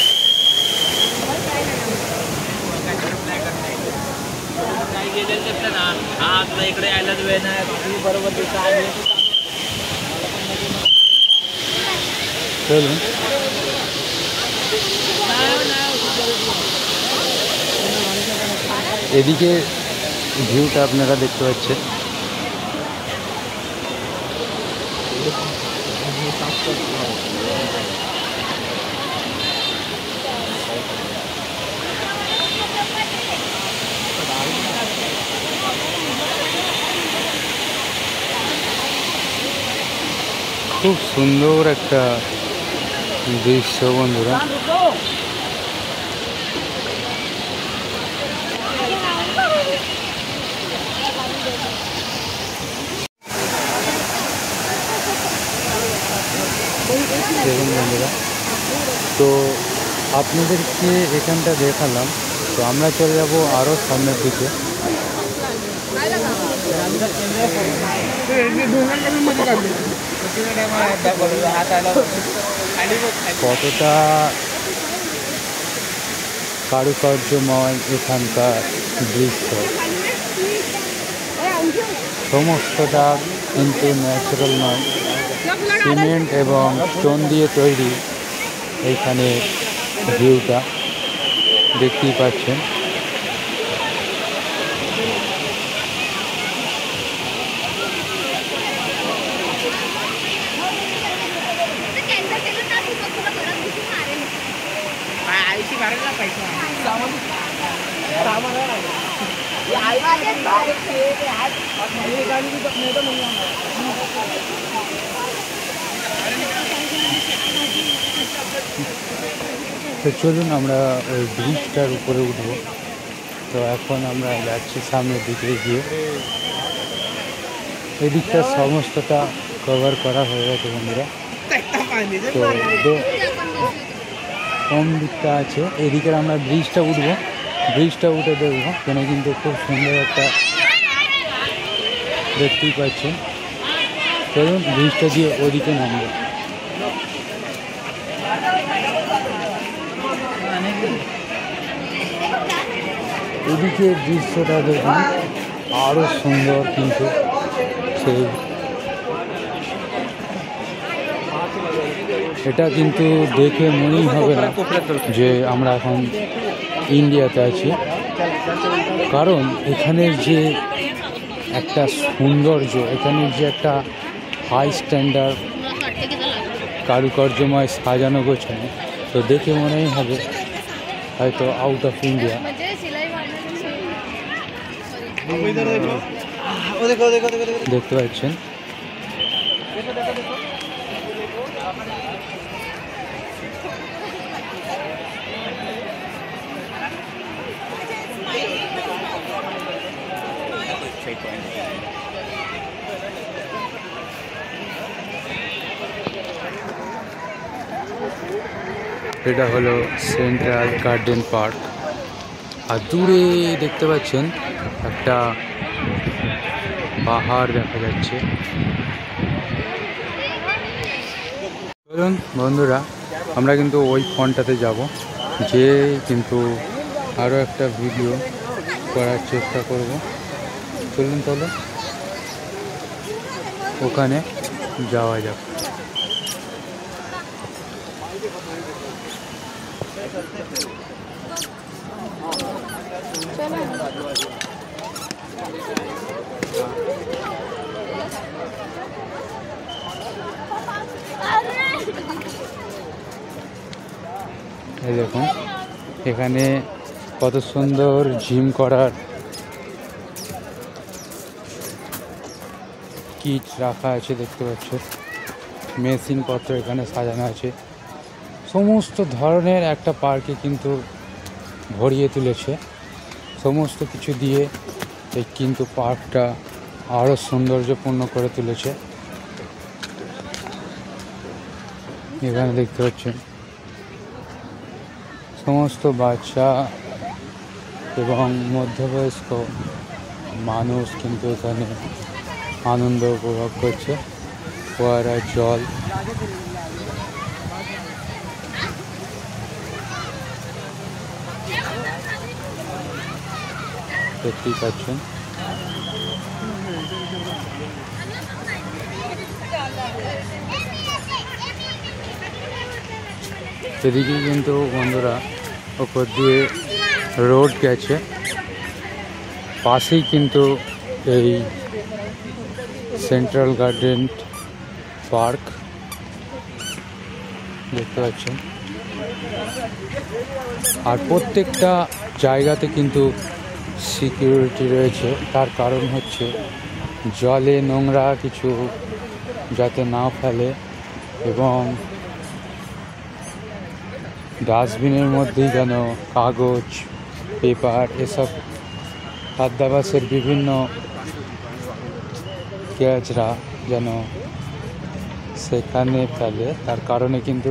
চলুন এদিকে ভিউটা আপনারা দেখতে পাচ্ছেন। খুব সুন্দর একটা দৃশ্য বন্ধুরা। দেখুন বন্ধুরা, তো আপনাদেরকে এখানটা দেখালাম। তো আমরা চলে যাব আরও সামনের দিকে। কতটা কারুকার্যময় এখানকার দৃশ্য, সমস্তটা কিন্তু ন্যাচারাল নয়, সিমেন্ট এবং স্টোন দিয়ে তৈরি। এইখানে ভিউটা দেখতেই পাচ্ছেন। তো চলুন আমরা ওই ব্রিজটার উপরে উঠব। তো এখন আমরা যাচ্ছি সামনের দিকে গিয়ে। এই দিকটা সমস্তটা কভার করা হয়ে গেছে বন্ধুরা। তো কম দিকটা আছে, এদিকে আমরা ব্রিজটা উঠবো, ব্রিজটা উঠে দেখবো। এখানে কিন্তু খুব সুন্দর একটা দেখতেই পাচ্ছেন। চলুন ব্রিজটা দিয়ে ওদিকে নামবো। এদিকে দৃশ্যটা দেখুন, আরো সুন্দর। কিন্তু সেই এটা কিন্তু দেখে মনেই হবে না যে আমরা এখন ইন্ডিয়াতে আছি, কারণ এখানের যে একটা সৌন্দর্য, এখানের যে একটা হাই স্ট্যান্ডার্ড কারুকার্যময় সাজানো গোছানো, তো দেখে মনেই হবে হয়তো আউট অফ ইন্ডিয়া। দেখতে পাচ্ছেন এটা হলো সেন্ট্রাল গার্ডেন পার্ক। আর দূরে দেখতে পাচ্ছেন একটা পাহাড় দেখা যাচ্ছে। চলুন বন্ধুরা, আমরা কিন্তু ওই ফোনটাতে যাব, যে কিন্তু আরও একটা ভিডিও করার চেষ্টা করব। চলুন তাহলে ওখানে যাওয়া যাক। এই দেখুন এখানে কত সুন্দর জিম করার কিট রাখা আছে, দেখতে পাচ্ছ। মেশিনপত্র এখানে সাজানো আছে, সমস্ত ধরনের একটা পার্কে কিন্তু ভরিয়ে তুলেছে সমস্ত কিছু দিয়ে। এই কিন্তু পার্কটা আরও সৌন্দর্যপূর্ণ করে তুলেছে। এখানে দেখতে পাচ্ছেন সমস্ত বাচ্চা এবং মধ্যবয়স্ক মানুষ কিন্তু এখানে আনন্দ উপভোগ করছে। ফোয়ারা জল, দেখতেই পাচ্ছেন। সেদিকে কিন্তু বন্ধুরা ওপর দিয়ে রোড গেছে, পাশেই কিন্তু এই সেন্ট্রাল গার্ডেন পার্ক দেখতে পাচ্ছেন। আর প্রত্যেকটা জায়গাতে কিন্তু সিকিউরিটি রয়েছে, তার কারণ হচ্ছে জলে নোংরা কিছু যাতে না ফেলে এবং ডাস্টবিনের মধ্যেই যেন কাগজ, পেপার, এসব খাদ্যাভ্যাসের বিভিন্ন গ্যাসরা যেন সেখানে ফেলে, তার কারণে কিন্তু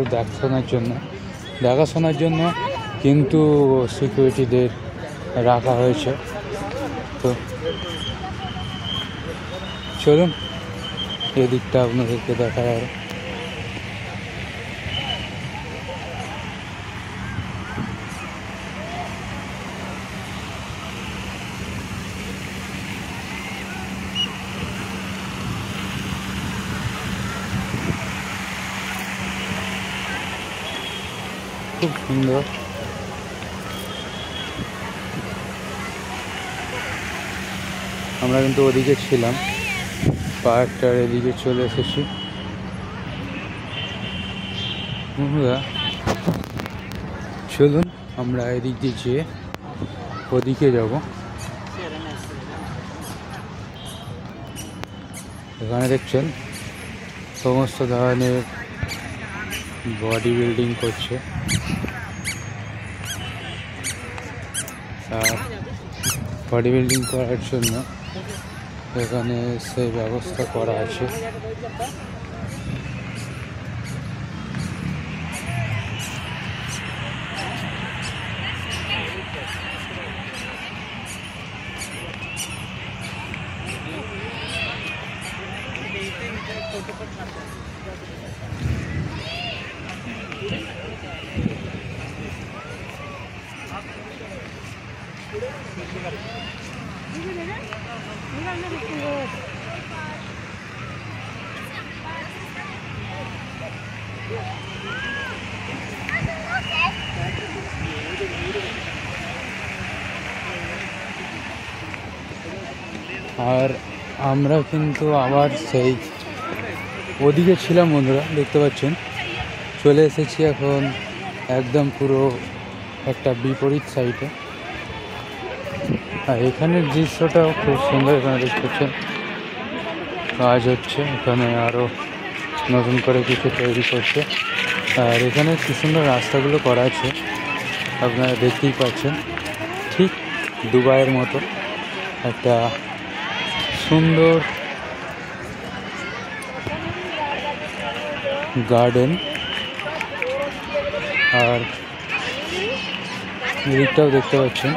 দেখাশোনার জন্য কিন্তু সিকিউরিটিদের রাখা হয়েছে। তো চলুন এদিকটা আপনাদেরকে দেখা যাবে। খুব সুন্দর। আমরা কিন্তু ওদিকে ছিলাম, পার্কটার এদিকে চলে এসেছি। বন্ধুরা চলুন আমরা এদিক দিয়ে যেয়ে ওদিকে যাব। এখানে দেখছেন সমস্ত ধরনের বডি বিল্ডিং করছে, আর বডি বিল্ডিং করার জন্য এখানে সেই ব্যবস্থা করা আছে। আর আমরা কিন্তু আবার সেই ওদিকে ছিলাম বন্ধুরা, দেখতে পাচ্ছেন চলে এসেছি এখন একদম পুরো একটা বিপরীত সাইডে। আর এখানের দৃশ্যটাও খুব সুন্দর। এখানে দেখতে পাচ্ছেন কাজ হচ্ছে, এখানে আরও নতুন করে কিছু তৈরি করছে। আর এখানে কি সুন্দর রাস্তাগুলো করা আছে, আপনারা দেখতেই পাচ্ছেন। ঠিক দুবাইয়ের মতো একটা সুন্দর গার্ডেন। আর এদিকটাও দেখতে পাচ্ছেন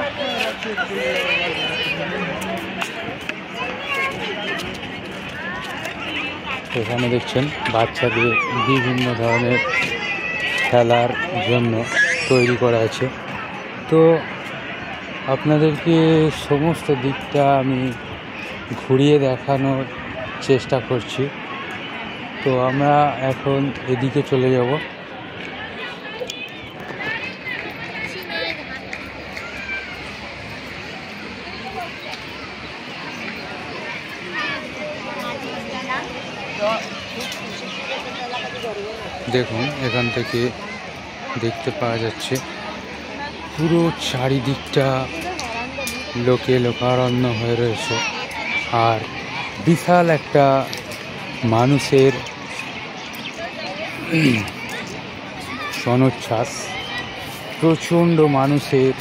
এখানে দেখছেন বাচ্চাদের বিভিন্ন ধরনের খেলার জন্য তৈরি করা আছে। তো আপনাদেরকে সমস্ত দিকটা আমি ঘুরিয়ে দেখানোর চেষ্টা করছি। তো আমরা এখন এদিকে চলে যাব। দেখুন এখান থেকে দেখতে পাওয়া যাচ্ছে পুরো চারিদিকটা লোকে লোকারণ্য হয়ে রয়েছে। আর বিশাল একটা মানুষের জনোচ্ছ্বাস, প্রচণ্ড মানুষের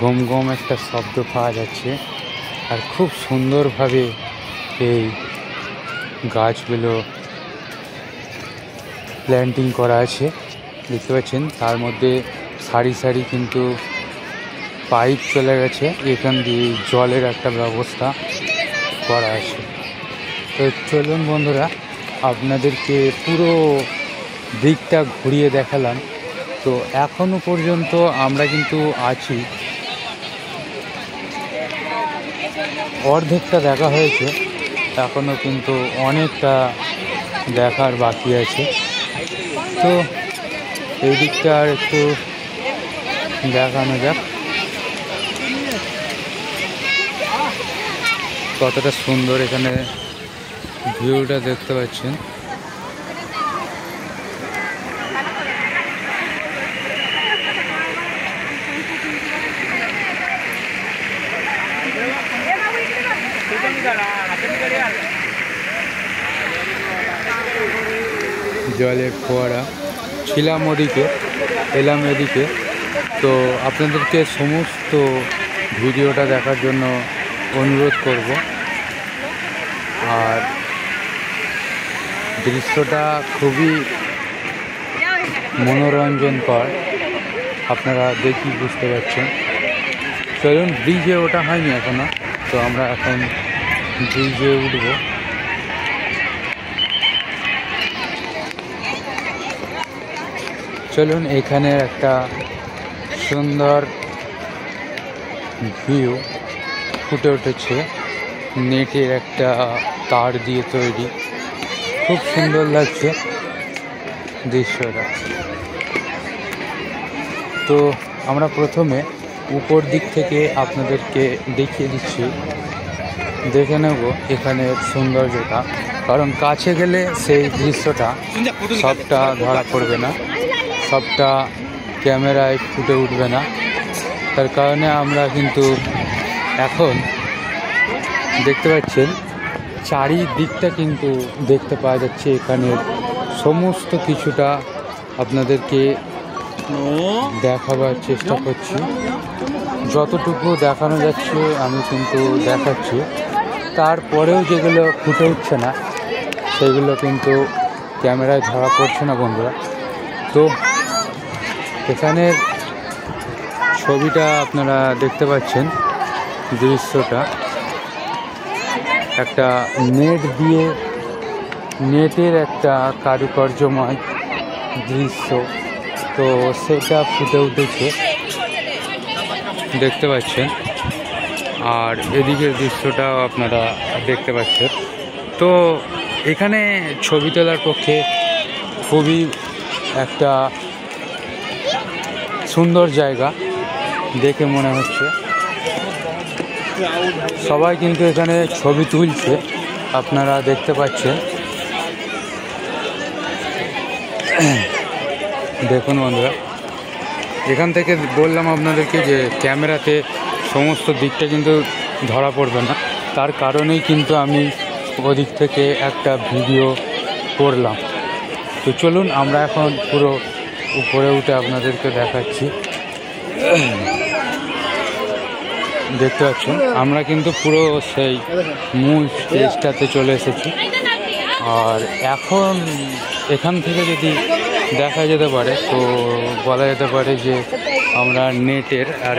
গম গম একটা শব্দ পাওয়া যাচ্ছে। আর খুব সুন্দরভাবে এই গাছগুলো প্ল্যান্টিং করা আছে, দেখতে পাচ্ছেন। তার মধ্যে সারি সারি কিন্তু পাইপ চলে গেছে, এখান দিয়ে জলের একটা ব্যবস্থা করা আছে। তো চলুন বন্ধুরা আপনাদেরকে পুরো দিকটা ঘুরিয়ে দেখালাম। তো এখনো পর্যন্ত আমরা কিন্তু আছি, অর্ধেকটা দেখা হয়েছে, এখনো কিন্তু অনেকটা দেখার বাকি আছে। তো এই দিকটা আর একটু দেখানো যাক কতটা সুন্দর এখানে ভিউটা দেখতে পাচ্ছেন। জলের ফোয়ারা, ছিলাম ওদিকে, এলাম এদিকে। তো আপনাদেরকে সমস্ত ভিডিওটা দেখার জন্য অনুরোধ করব। আর দৃশ্যটা খুবই মনোরঞ্জনকর, আপনারা দেখি বুঝতে পারছেন। চলুন ব্রিজে ওঠা হয়নি এখনো, তো আমরা এখন ব্রিজে উঠবো। চলুন এখানে একটা সুন্দর ভিউ ফুটে উঠেছে, নেটের একটা তার দিয়ে তৈরি, খুব সুন্দর লাগছে দৃশ্যটা। তো আমরা প্রথমে উপর দিক থেকে আপনাদেরকে দেখিয়ে দিচ্ছি, দেখে নেব এখানের সৌন্দর্যটা, কারণ কাছে গেলে সেই দৃশ্যটা সবটা ধরা পড়বে না, সবটা ক্যামেরায় ফুটে উঠবে না। তার কারণে আমরা কিন্তু এখন দেখতে পাচ্ছেন চারিদিকটা কিন্তু দেখতে পাওয়া যাচ্ছে, এখানের সমস্ত কিছুটা আপনাদেরকে দেখাবার চেষ্টা করছি, যতটুকু দেখানো যাচ্ছে আমি কিন্তু দেখাচ্ছি। তারপরেও যেগুলো ফুটে উঠছে না সেগুলো কিন্তু ক্যামেরায় ধরা পড়ছে না বন্ধুরা। তো এখানের ছবিটা আপনারা দেখতে পাচ্ছেন, দৃশ্যটা একটা নেট দিয়ে, নেটের একটা কারুকার্যময় দৃশ্য, তো সেটা ফুটে উঠেছে দেখতে পাচ্ছেন। আর এদিকের দৃশ্যটাও আপনারা দেখতে পাচ্ছেন। তো এখানে ছবি তোলার পক্ষে খুবই একটা সুন্দর জায়গা দেখে মনে হচ্ছে। সবাই কিন্তু এখানে ছবি তুলছে, আপনারা দেখতে পাচ্ছেন। দেখুন বন্ধুরা, এখান থেকে বললাম আপনাদেরকে যে ক্যামেরাতে সমস্ত দিকটা কিন্তু ধরা পড়বে না, তার কারণেই কিন্তু আমি ওদিক থেকে একটা ভিডিও করলাম। তো চলুন আমরা এখন পুরো উপরে উঠে আপনাদেরকে দেখাচ্ছি। দেখতে পাচ্ছেন আমরা কিন্তু পুরো সেই মূল স্টেজটাতে চলে এসেছি। আর এখন এখান থেকে যদি দেখা যেতে পারে তো বলা যেতে পারে যে আমরা নেটের, আর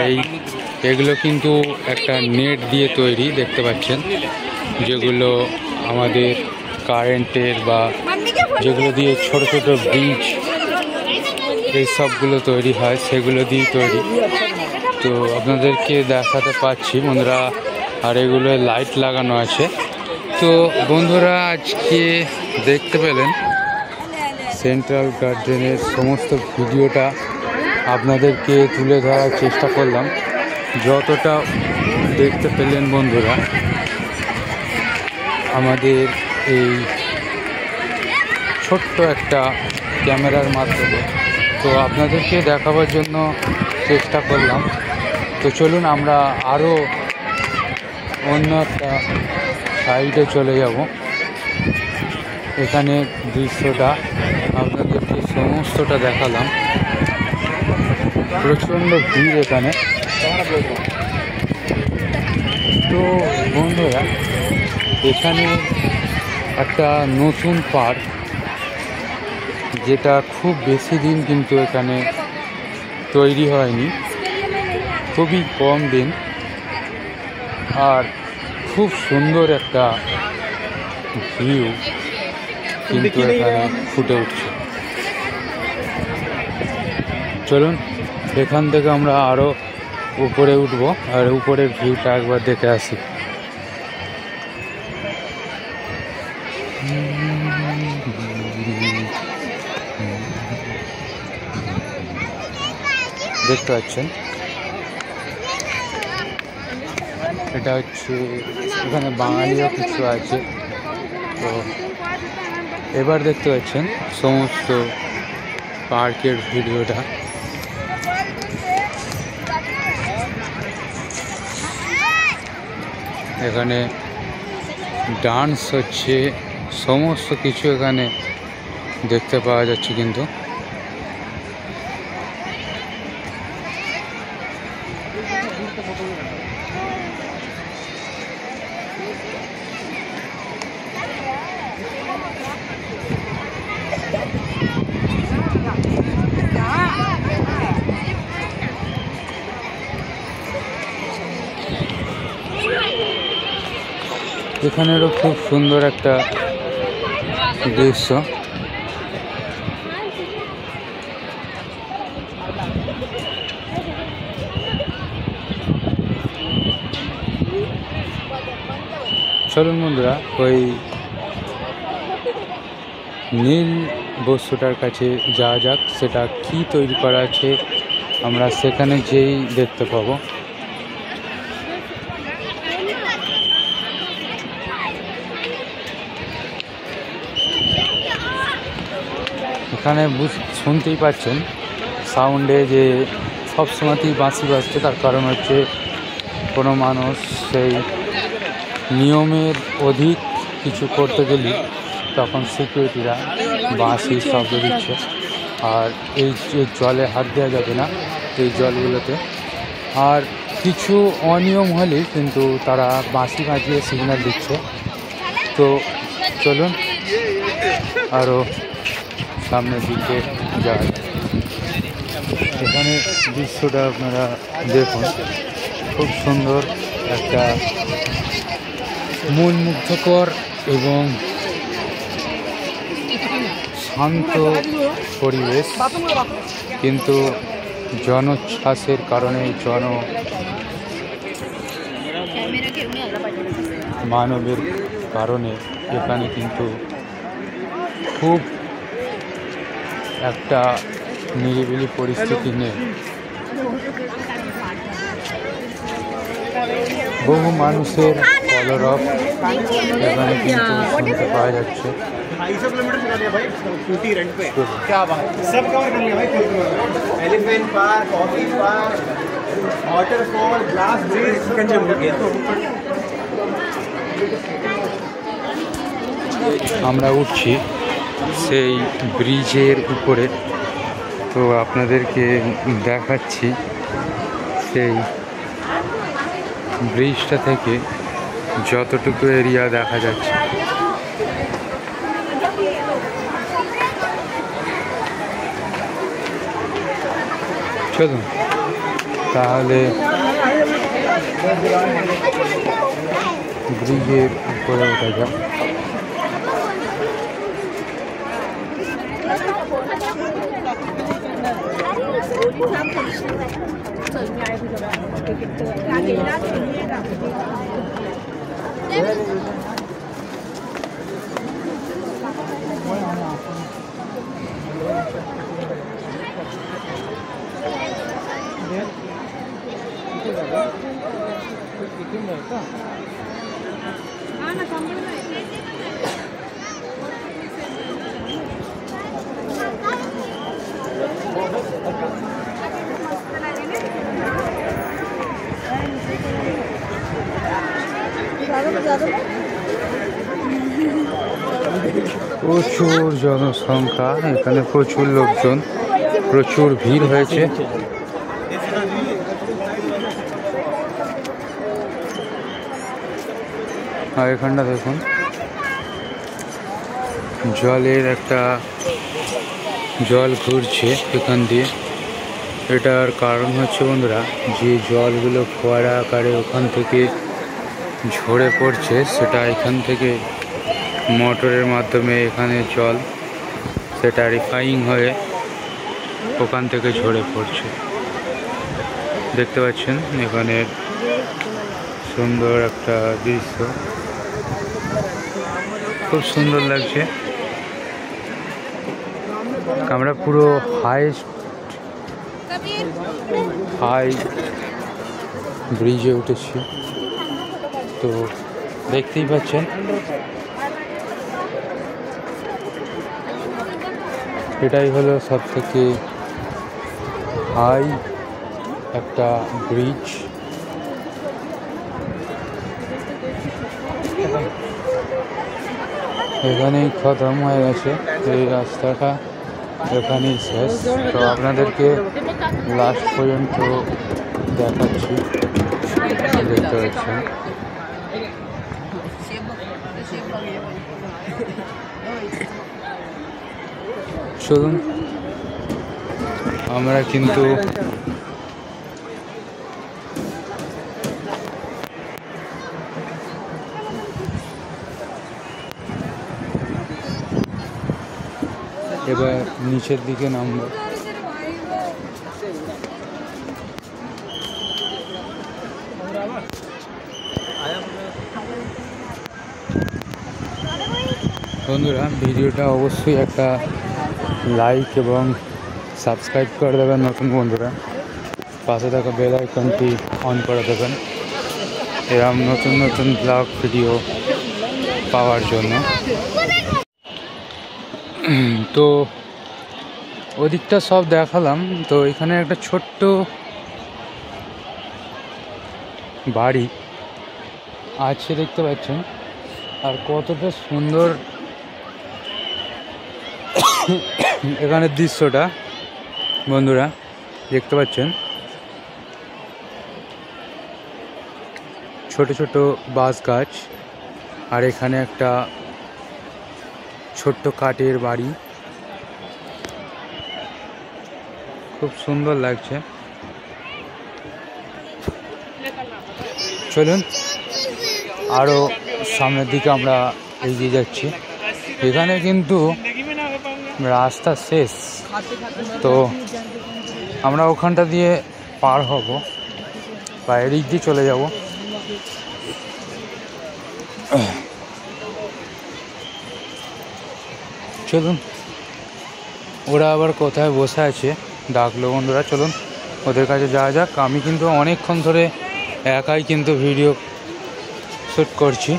এগুলো কিন্তু একটা নেট দিয়ে তৈরি দেখতে পাচ্ছেন, যেগুলো আমাদের কারেন্টের বা যেগুলো দিয়ে ছোট ছোট ব্রিজ এই সবগুলো তৈরি হয় সেগুলো দিয়েই তৈরি। তো আপনাদেরকে দেখাতে পাচ্ছি বন্ধুরা, আর এগুলো লাইট লাগানো আছে। তো বন্ধুরা আজকে দেখতে পেলেন সেন্ট্রাল গার্ডেনের সমস্ত ভিডিওটা আপনাদেরকে তুলে ধরার চেষ্টা করলাম, যতটা দেখতে পেলেন বন্ধুরা আমাদের এই ছোট্ট একটা ক্যামেরার মাধ্যমে, তো আপনাদেরকে দেখাবার জন্য চেষ্টা করলাম। তো চলুন আমরা আরও অন্য একটা সাইডে চলে যাব। এখানে দৃশ্যটা আপনাদেরকে সমস্তটা দেখালাম, প্রচণ্ড ভিড় এখানে। তো বন্ধুরা এখানে একটা নতুন পার্ক, যেটা খুব বেশি দিন কিন্তু এখানে তৈরি হয়নি, খুবই কম দিন, আর খুব সুন্দর একটা ভিউ কিন্তু এখানে ফুটে উঠছে। চলুন এখান থেকে আমরা আরও উপরে উঠব, আর উপরের ভিউটা একবার দেখে আসি। দেখতে পাচ্ছেন এটা হচ্ছে, এখানে বাঙালিও কিছু আছে। তো এবার দেখতে পাচ্ছেন সমস্ত পার্কের ভিডিওটা। এখানে ডান্স হচ্ছে, সমস্ত কিছু এখানে দেখতে পাওয়া যাচ্ছে কিন্তু। এখানেরও খুব সুন্দর একটা দৃশ্য। চলুন বন্ধুরা ওই নীল বস্তুটার কাছে যাওয়া যাক, সেটা কি তৈরি করা আছে আমরা সেখানে যেই দেখতে পাবো। এখানে শুনতেই পাচ্ছেন সাউন্ডে যে সবসময়তেই বাঁশি বাজছে, তার কারণ হচ্ছে কোনো মানুষ সেই নিয়মের অধিক কিছু করতে গেলে তখন সিকিউরিটিরা বাঁশি শব্দ দিচ্ছে। আর এই যে জলে হাত দেওয়া যাবে না এই জলগুলোতে, আর কিছু অনিয়ম হলে কিন্তু তারা বাঁশি বাজিয়ে সিগন্যাল দিচ্ছে। তো চলুন আরও সামনের দিকে যাওয়া যায়। এখানে দৃশ্যটা আপনারা দেখুন, খুব সুন্দর একটা মন মুগ্ধকর এবং শান্ত পরিবেশ, কিন্তু জনোচ্ছ্বাসের কারণে মানবের কারণে এখানে কিন্তু খুব একটা নিরিবিলি পরিস্থিতি নেই। বহু মানুষের কলরব এখানে কিন্তু শুনতে পাওয়া যাচ্ছে। 250 किलोमीटर चला दिया भाई स्कूटी रेंट पे। क्या बात है, सब कवर कर लिया भाई। Elephant park, coffee park, waterfall, glass bridge, कंजम हो गया। আমরা উঠছি সেই ব্রিজের উপরে, তো আপনাদেরকে দেখাচ্ছি সেই ব্রিজটা থেকে যতটুকু এরিয়া দেখা যাচ্ছে। চলুন তাহলে ব্রিজের উপরে ওঠা যাক। প্রচুর জনসংখ্যা, এখানে প্রচুর লোকজন, প্রচুর ভিড় হয়েছে। আর এখানটা দেখুন জলের একটা জল ঘুরছে এখান দিয়ে। এটার কারণ হচ্ছে বন্ধুরা, যে জলগুলো ফোয়ারা আকারে ওখান থেকে ঝরে পড়ছে, সেটা এখান থেকে মোটরের মাধ্যমে এখানে জল সেটা রিফাইং হয়ে ওখান থেকে ঝরে পড়ছে। দেখতে পাচ্ছেন এখানে সুন্দর একটা দৃশ্য, খুব সুন্দর লাগছে। আমরা পুরো হাই ব্রিজে উঠেছি, তো দেখতেই পাচ্ছেন এটাই হলো সব থেকে হাই একটা ব্রিজ। এখানেই খতম হয়ে গেছে এই রাস্তাটা, এখানেই শেষ। তো আপনাদেরকে লাস্ট পর্যন্ত দেখাচ্ছি, দেখতে পাচ্ছেন। চলুন আমরা কিন্তু এবার নিচের দিকে নামবো। বন্ধুরা ভিডিওটা অবশ্যই একটা লাইক এবং সাবস্ক্রাইব করে দেবেন নতুন বন্ধুরা, পাশে থাকা বেল আইকনটি অন করে দেবেন এরকম নতুন নতুন ব্লগ ভিডিও পাওয়ার জন্য। তো ওদিকটা সব দেখালাম। তো এখানে একটা ছোট্ট বাড়ি আছে দেখতে পাচ্ছেন, আর কতটা সুন্দর এখানের দৃশ্যটা বন্ধুরা দেখতে পাচ্ছেন। ছোট ছোট বাঁশ গাছ, আর এখানে একটা ছোট্ট কাঠের বাড়ি, খুব সুন্দর লাগছে। চলুন আরও সামনের দিকে আমরা এগিয়ে যাচ্ছি। এখানে কিন্তু রাস্তা শেষ, তো আমরা ওখানটা দিয়ে পার হব বা এদিক দিয়ে চলে যাব। চলুন, ওরা আবার কোথায় বসে আছে ডাকলো বন্ধুরা, চলুন ওদের কাছে যাওয়া যাক। আমি কিন্তু অনেকক্ষণ ধরে একাই কিন্তু ভিডিও শ্যুট করছি,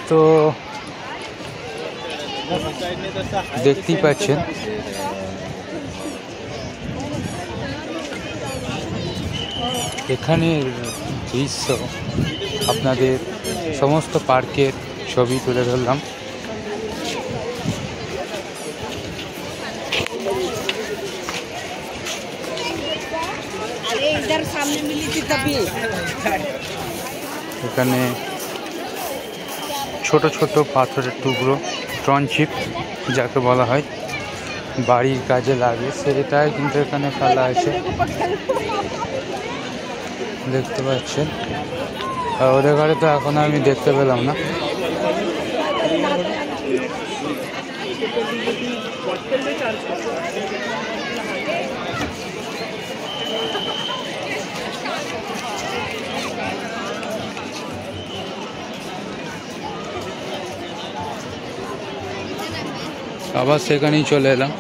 তো দেখতেই পাচ্ছেন এখানের দৃশ্য। আপনাদের সমস্ত পার্কের ছবি তুলে ধরলাম। এখানে ছোট ছোট পাথরের টুকরো, টনচিপ যাকে বলা হয়, বাড়ির কাজে লাগে, সেটাই কিন্তু এখানে ফেলা আছে দেখতে পাচ্ছেন। আর ওদের ঘরে তো এখন আমি দেখতে পেলাম না। আবার সেখানেই চলে এলাম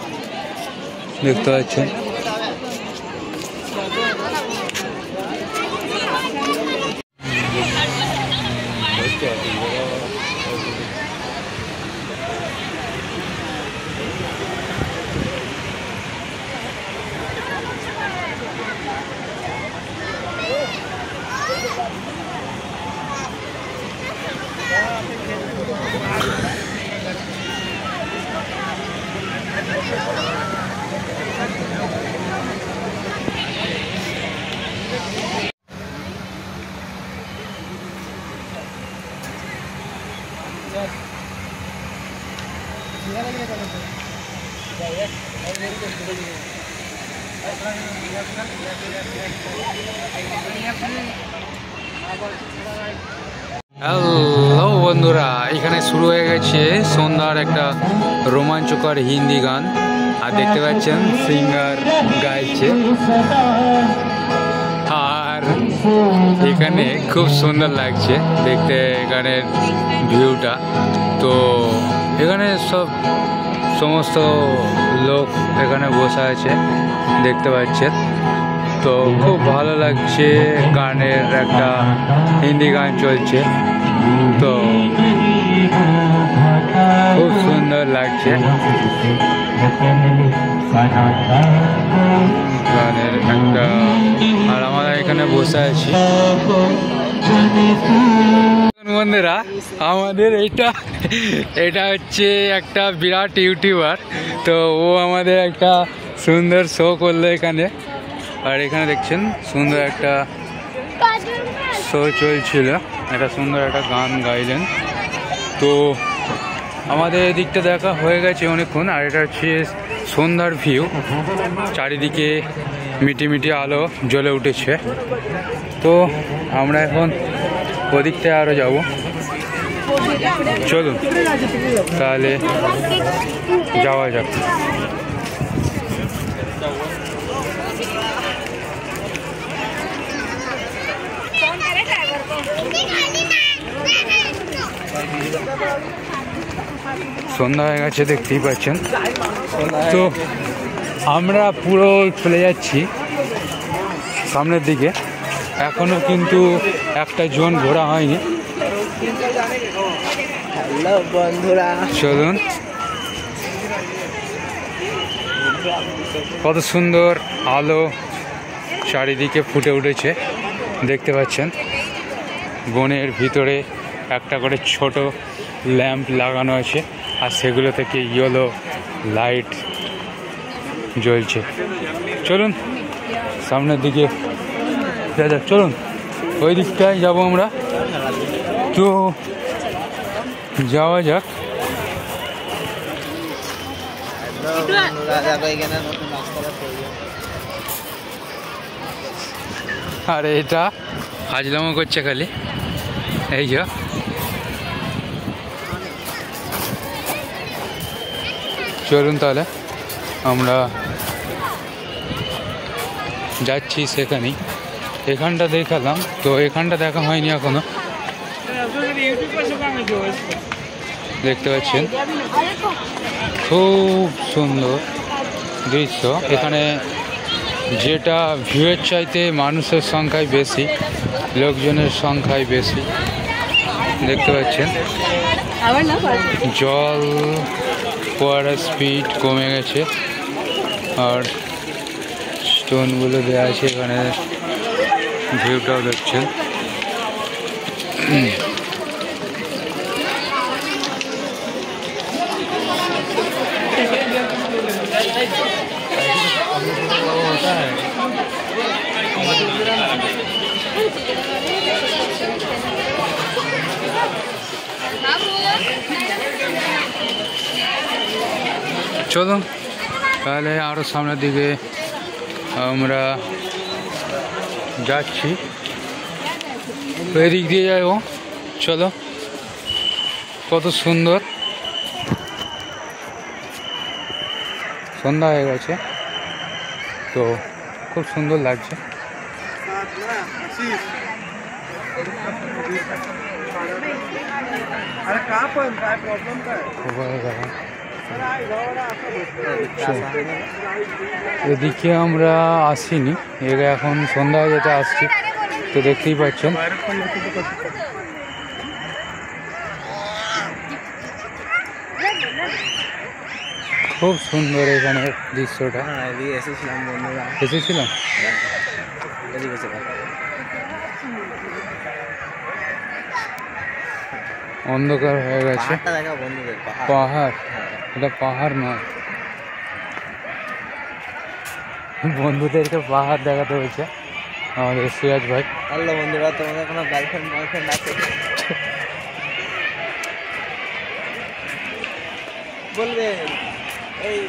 দেখতে পাচ্ছেন। হ্যালো বন্ধুরা, এখানে শুরু হয়ে গেছে সন্ধ্যার একটা রোমাঞ্চকর হিন্দি গান, আর দেখতে পাচ্ছেন সিঙ্গার গাইছে, আর এখানে খুব সুন্দর লাগছে দেখতে এখানের ভিউটা। তো এখানে সমস্ত লোক এখানে বসে আছে দেখতে পাচ্ছেন। তো খুব ভালো লাগছে, গানের একটা হিন্দি গান চলছে, তো খুব সুন্দর লাগছে গানের একটা। আর আমরা এখানে বসে আছি বন্ধুরা। আমাদের এটা হচ্ছে একটা বিরাট ইউটিউবার, তো ও আমাদের একটা সুন্দর শো করলো এখানে। আর এখানে দেখছেন সুন্দর একটা শো চলছিল, একটা সুন্দর একটা গান গাইলেন। তো আমাদের এদিকটা দেখা হয়ে গেছে অনেকক্ষণ। আর এটা হচ্ছে সন্ধ্যার ভিউ, চারিদিকে মিটি আলো জ্বলে উঠেছে। তো আমরা এখন ওদিকটায় আরও যাব, চলুন তাহলে যাওয়া যাক। সন্ধ্যা হয়ে গেছে দেখতেই পাচ্ছেন। তো আমরা পুরো চলে যাচ্ছি সামনের দিকে, এখনো কিন্তু একটা জোন ঘোরা হয়নি। বন্ধুরা চলুন, কত সুন্দর আলো চারিদিকে ফুটে উঠেছে দেখতে পাচ্ছেন। বনের ভিতরে একটা করে ছোট ল্যাম্প লাগানো আছে, আর সেগুলো থেকে ইয়েলো লাইট জ্বলছে। চলুন সামনের দিকে যাক, চলুন ওই দিকটায় যাবো আমরা। তো যাওয়া যাক। আর এটা ফাজলামো করছে খালি, এই যে চলুন তাহলে আমরা যাচ্ছি সেখানেই। এখানটা দেখালাম, তো এখানটা দেখা হয়নি এখনো। দেখতে পাচ্ছেন খুব সুন্দর দৃশ্য। এখানে যেটা ভিউয়ের চাইতে মানুষের সংখ্যাই বেশি, লোকজনের সংখ্যাই বেশি দেখতে পাচ্ছেন। জল ফোয়ারার স্পিড কমে গেছে, আর স্টোনগুলো দেওয়া আছে এখানে, ভিউটাও দেখছেন। চলুন তাহলে আরও সামনের দিকে আমরা যাচ্ছি, এদিক দিয়ে যাবো। চলো, কত সুন্দর সন্ধ্যা হয়ে গেছে, তো খুব সুন্দর লাগছে। এদিকে আমরা আসিনি, এখন সন্ধ্যা হয়ে যেতে আসছি, তো দেখতেই পাচ্ছেন। খুব সুন্দর এখানে দৃশ্যটা। এসেছিলাম বন্ধুরা, এসেছিলাম অন্ধকার হয়ে গেছে। পাহাড়, এটা পাহাড় নয়, বন্ধুদেরকে পাহাড় দেখাতে হয়েছে আমাদের সিরাজ ভাই। হ্যালো বন্ধুরা, তোমাদের কোনো গার্লফ্রেন্ড বয়ফ্রেন্ড আছে? বলবে, এই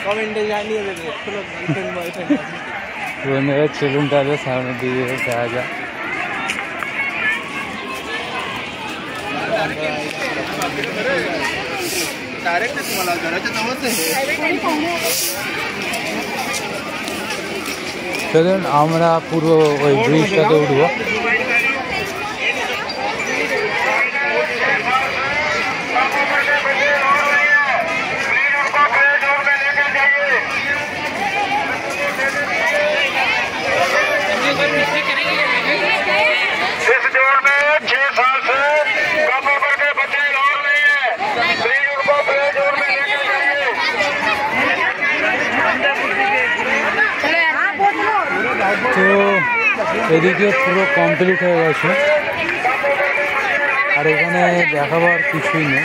কমেন্টে জানিয়ে দেবে কোনো গার্লফ্রেন্ড বয়ফ্রেন্ড আছে। বন্ধুরা চলুন তাহলে সামনের দিকে যাওয়া যায়। চলুন আমরা পুরো ওই ব্রিজটাতে উঠবো। তো এদিকে পুরো কমপ্লিট হয়ে গেছে, আর এখানে দেখাবার কিছুই নেই।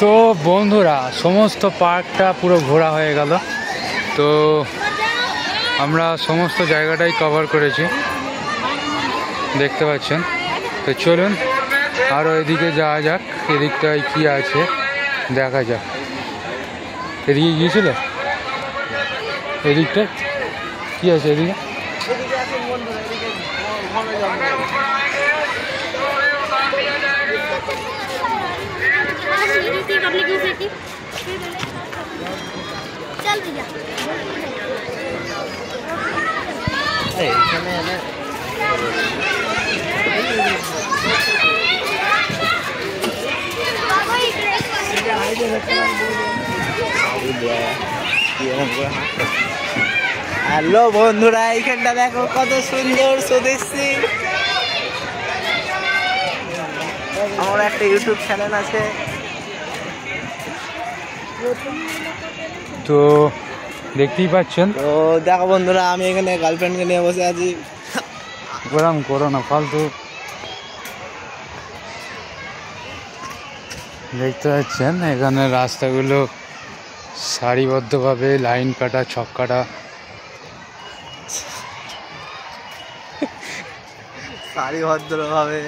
তো বন্ধুরা সমস্ত পার্কটা পুরো ঘোরা হয়ে গেল, তো আমরা সমস্ত জায়গাটাই কভার করেছি দেখতে পাচ্ছেন। তো চলুন আরও এদিকে যাওয়া যাক, এদিকটায় কি আছে দেখা যাক। এদিকে গিয়েছিল, এদিকটা কি আছে এদিকে? चल भैया হ্যালো বন্ধুরা, এইখানটা দেখো কত সুন্দর স্বদেশী। আমার একটা ইউটিউব চ্যানেল আছে। তো দেখতেই পাচ্ছেন। তো দেখো বন্ধুরা, আমি এখানে গার্লফ্রেন্ডকে নিয়ে বসে আছি। গরম করো না ফালতু। দেখতে পাচ্ছেন এখানে রাস্তাগুলো সারিবদ্ধভাবে লাইন কাটা, ছক কাটা। সারিবদ্ধভাবে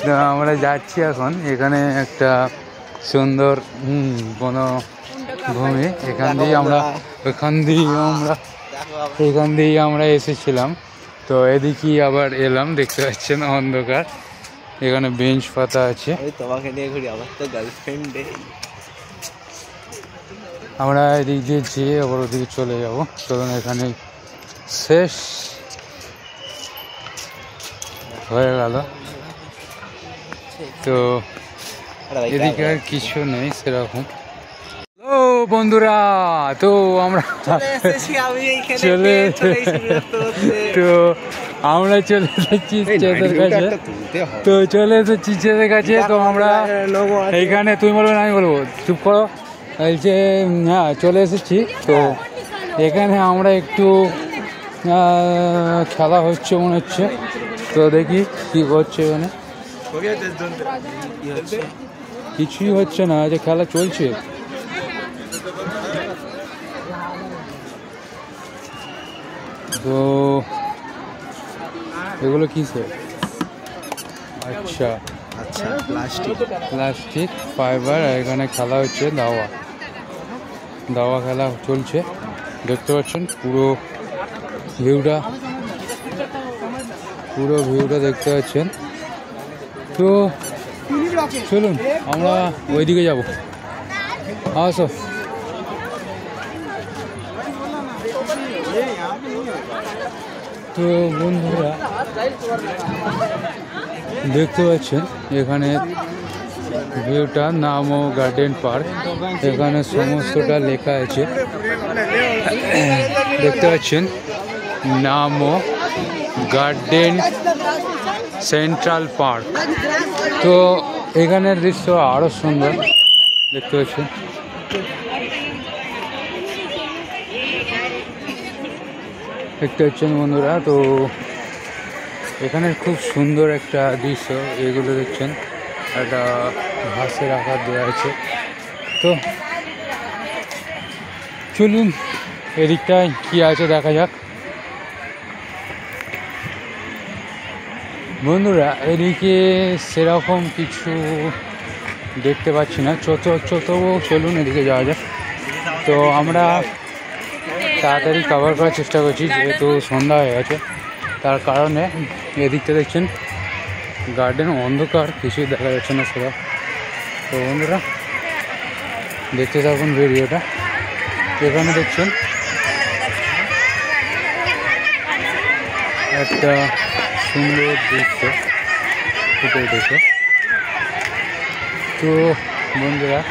তো আমরা যাচ্ছি এখন। এখানে একটা সুন্দর বনভূমি, এখান দিয়েই আমরা এসেছিলাম। তো এদিকেই আবার এলাম, দেখতে পাচ্ছেন অন্ধকার। এখানে বেঞ্চ পাতা আছে। তোমাকে নিয়ে ঘুরি, আমার তো গার্লফ্রেন্ড। আমরা এদিক দিয়ে যেয়ে আবার ওদিকে চলে যাব। চলুন, এখানে শেষ হয়ে গেল। তো এদিকে আর কিছু নেই সেরকম। ও বন্ধুরা, তো আমরা চলে এসেছি চেদের কাছে। তো চলে এসেছি চেদের কাছে। তো আমরা এইখানে, তুমি বলবে না আমি বলবো, চুপ করো। বলছে হ্যাঁ চলে এসেছি। তো এখানে আমরা একটু খেলা হচ্ছে মনে হচ্ছে। তো দেখি কি করছে এখানে। কিছুই হচ্ছে না, যে খেলা চলছে। তো এগুলো কিসে? আচ্ছা আচ্ছা, প্লাস্টিক ফাইবার। এখানে খেলা হচ্ছে দাওয়া খেলা চলছে। দেখতে পাচ্ছেন পুরো ভিউটা দেখতে পাচ্ছেন। তো চলুন আমরা ওইদিকে যাব। আসো। তো বন্ধুরা দেখতে পাচ্ছেন এখানে ভিউটা, নামো গার্ডেন পার্ক। এখানে সমস্তটা লেখা আছে, দেখতে পাচ্ছেন নামো গার্ডেন সেন্ট্রাল পার্ক। তো এখানের দৃশ্য আরও সুন্দর, দেখতে পাচ্ছেন। দেখতে পাচ্ছেন বন্ধুরা। তো এখানে খুব সুন্দর একটা দৃশ্য। এগুলো দেখছেন একটা ঘাসের আকার দেওয়া আছে। তো চলুন এদিকটায় কি আছে দেখা যাক। বন্ধুরা এদিকে সেরকম কিছু দেখতে পাচ্ছি না। তবু চলুন এদিকে যাওয়া যাক। তো আমরা তাড়াতাড়ি কভার করার চেষ্টা করছি, যেহেতু সন্ধ্যা হয়ে গেছে। তার কারণে এদিকটা দেখছেন গার্ডেন অন্ধকার, কিছুই দেখা যাচ্ছে না সেটা। তো বন্ধুরা দেখতে থাকুন ভিডিওটা। এখানে দেখছেন একটা সুন্দর দৃশ্য ফুটে উঠেছে। তো বন্ধুরা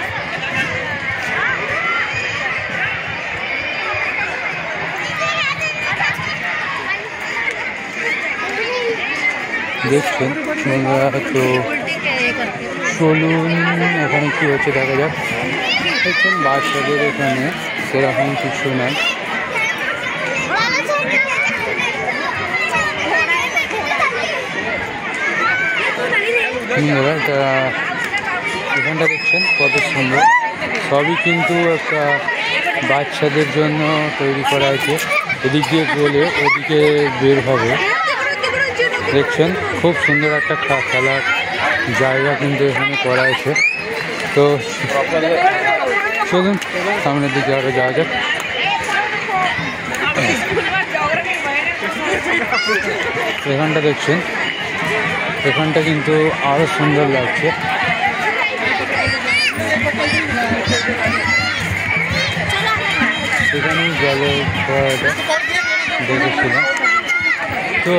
দেখছেন বন্ধুরা। তো চলুন এখানে কি হচ্ছে দেখা যাক। দেখছেন বাচ্চাদের এখানে সেরকম কিছু নাই। বন্ধুরা এখানটা দেখছেন কত সুন্দর। সবই কিন্তু একটা বাচ্চাদের জন্য তৈরি করা হয়েছে। এদিক দিয়ে গেলে ওদিকে বের হবে। দেখছেন খুব সুন্দর একটা খেলার জায়গা কিন্তু এখানে করা হয়েছে। তো চলুন সামনের দিকে আরও যাওয়া যাক। এখানটা দেখছেন, এখানটা কিন্তু আরও সুন্দর লাগছে। এখানে জলের ফোয়ারাটা দেখেছিলাম। তো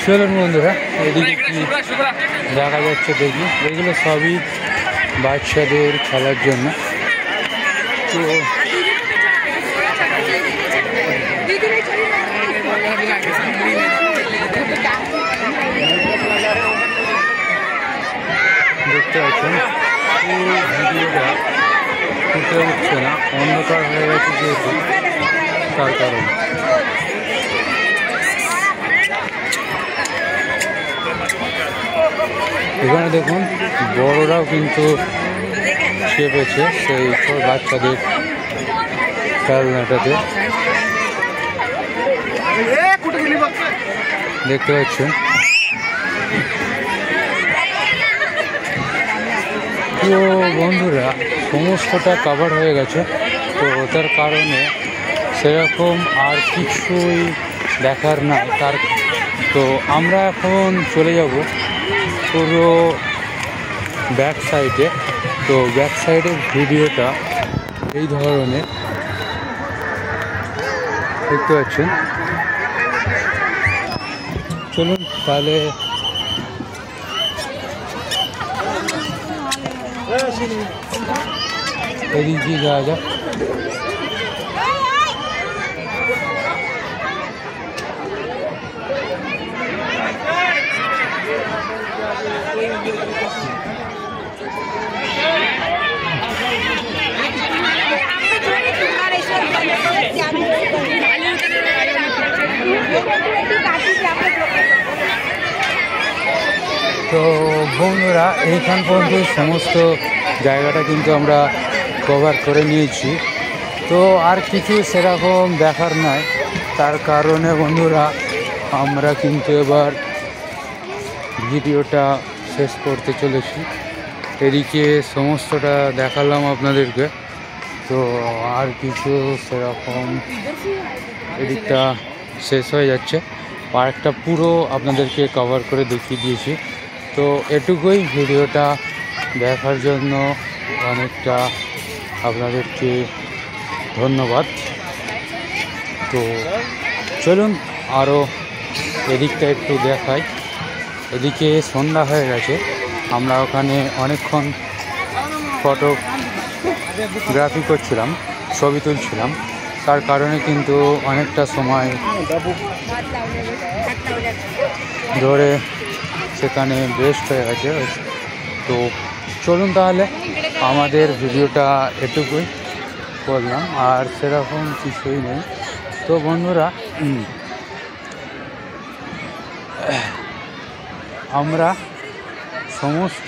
চলুন বন্ধুরা এদিকে কি দেখা যাচ্ছে দেখি। এগুলো সবই বাচ্চাদের খেলার জন্য। তো দেখতে পাচ্ছেন ভিডিওটা ফুটে উঠছে না, অন্ধকার হয়ে গেছে যেহেতু, তার কারণে। এখানে দেখুন বড়রাও কিন্তু চেপেছে সেই বাচ্চাদের খেলনাটাতে, দেখতে পাচ্ছেন। তো বন্ধুরা সমস্তটা কভার হয়ে গেছে, তো ওটার কারণে সেরকম আর কিছুই দেখার না। তো আমরা এখন চলে যাব পুরো ব্যাক সাইডে। তো ব্যাক সাইডের ভিডিওটা এই ধরনের দেখতে পাচ্ছেন। চলুন তাহলে এদিক দিয়ে যাওয়া যাক। তো বন্ধুরা এইখান পর্যন্ত সমস্ত জায়গাটা কিন্তু আমরা কভার করে নিয়েছি। তো আর কিছু সেরকম দেখার নাই, তার কারণে বন্ধুরা আমরা কিন্তু এবার ভিডিওটা শেষ করতে চলেছি। এদিকে সমস্তটা দেখালাম আপনাদেরকে, তো আর কিছু সেরকম এদিকটা শেষ হয়ে যাচ্ছে। পার্কটা পুরো আপনাদেরকে কভার করে দেখিয়ে দিয়েছি। তো এটুকুই, ভিডিওটা দেখার জন্য অনেকটা আপনাদেরকে ধন্যবাদ। তো চলুন আরও এদিকটা একটু দেখাই। এদিকে সন্ধ্যা হয়ে গেছে, আমরা ওখানে অনেকক্ষণ ফটোগ্রাফি করছিলাম, ছবি তুলছিলাম, তার কারণে কিন্তু অনেকটা সময় ধরে সেখানে বেস্ট হয়ে গেছে। তো চলুন তাহলে আমাদের ভিডিওটা এটুকুই করলাম, আর সেরকম কিছুই নেই। তো বন্ধুরা আমরা সমস্ত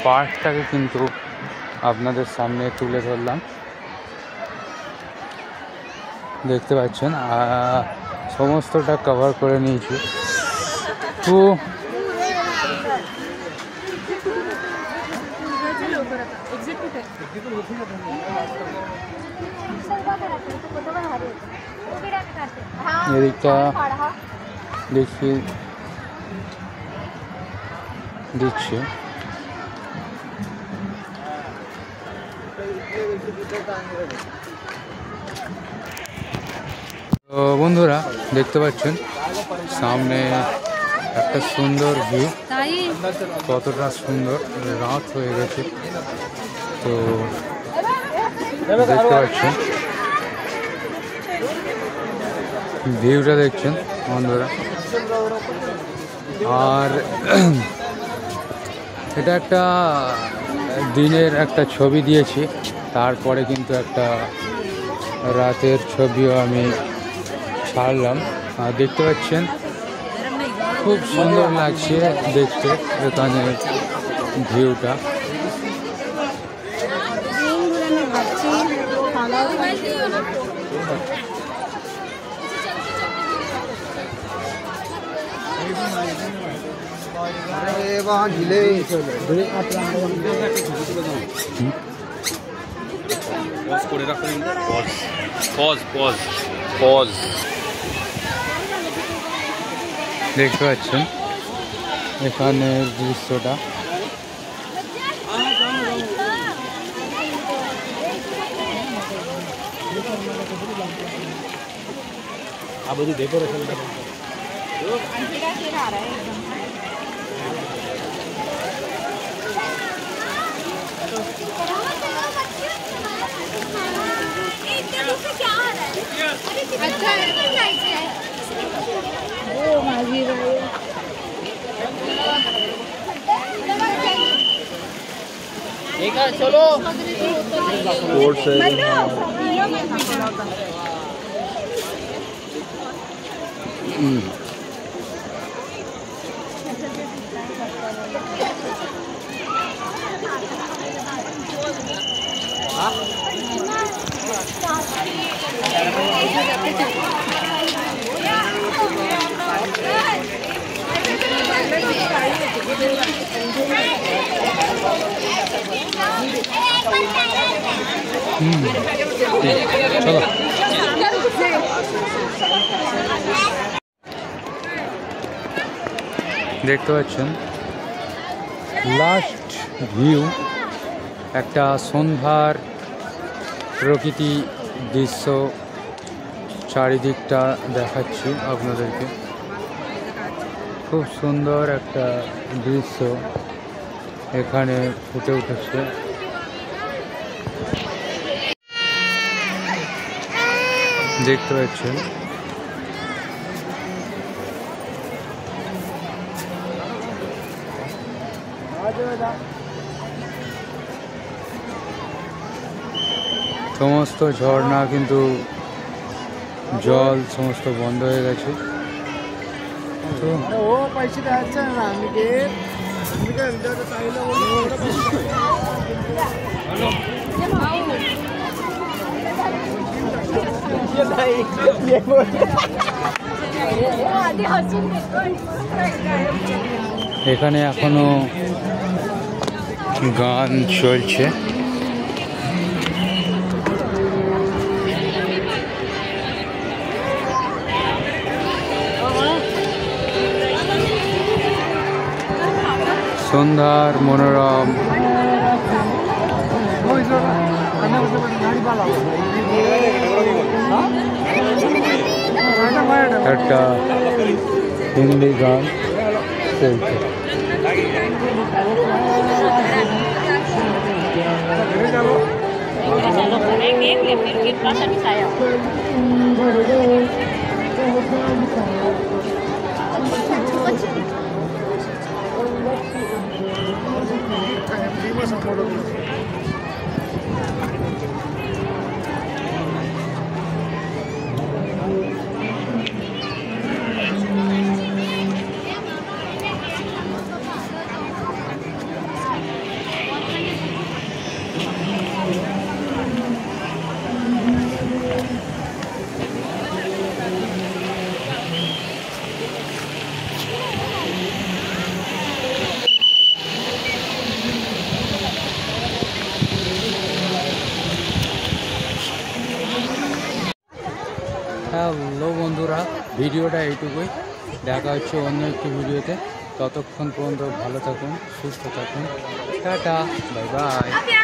পার্কটাকে কিন্তু আপনাদের সামনে তুলে ধরলাম, দেখতে পাচ্ছেন। সমস্তটা কভার করে নিয়েছি। তো এদিকটা দেখিয়ে দিচ্ছি। তো বন্ধুরা দেখতে পাচ্ছেন সামনে একটা সুন্দর ভিউ, কতটা সুন্দর, রাত হয়ে গেছে। তো দেখতে পাচ্ছেন ভিউটা, দেখছেন বন্ধুরা। আর এটা একটা দিনের একটা ছবি দিয়েছি, তারপরে কিন্তু একটা রাতের ছবিও আমি ছাড়লাম। আর দেখতে পাচ্ছেন খুব সুন্দর লাগছে দেখতে এখানে ভিউটা। अरे वहाँ झीले পজ করে রাখুন পজ পজ পজ পজ দেখতে পাচ্ছেন এখানের দৃশ্যটা આ બધું ડેકોરેશન चलो চলো দেখতে পাচ্ছেন লাস্ট ভিউ একটা সন্ধ্যার প্রকৃতি দৃশ্য চারিদিকটা দেখাচ্ছি আপনাদেরকে খুব সুন্দর একটা দৃশ্য এখানে ফুটে উঠেছে দেখতে পাচ্ছেন সমস্ত ঝর্ণা কিন্তু জল সমস্ত বন্ধ হয়ে গেছে তো এখানে এখনো গান চলছে সন্ধ্যার মনোরম একটা হিন্দি গান চলছে হ্যালো বন্ধুরা ভিডিওটা এইটুকুই দেখা হচ্ছে অন্য একটি ভিডিওতে ততক্ষণ পর্যন্ত ভালো থাকুন সুস্থ থাকুন টাটা বাই বাই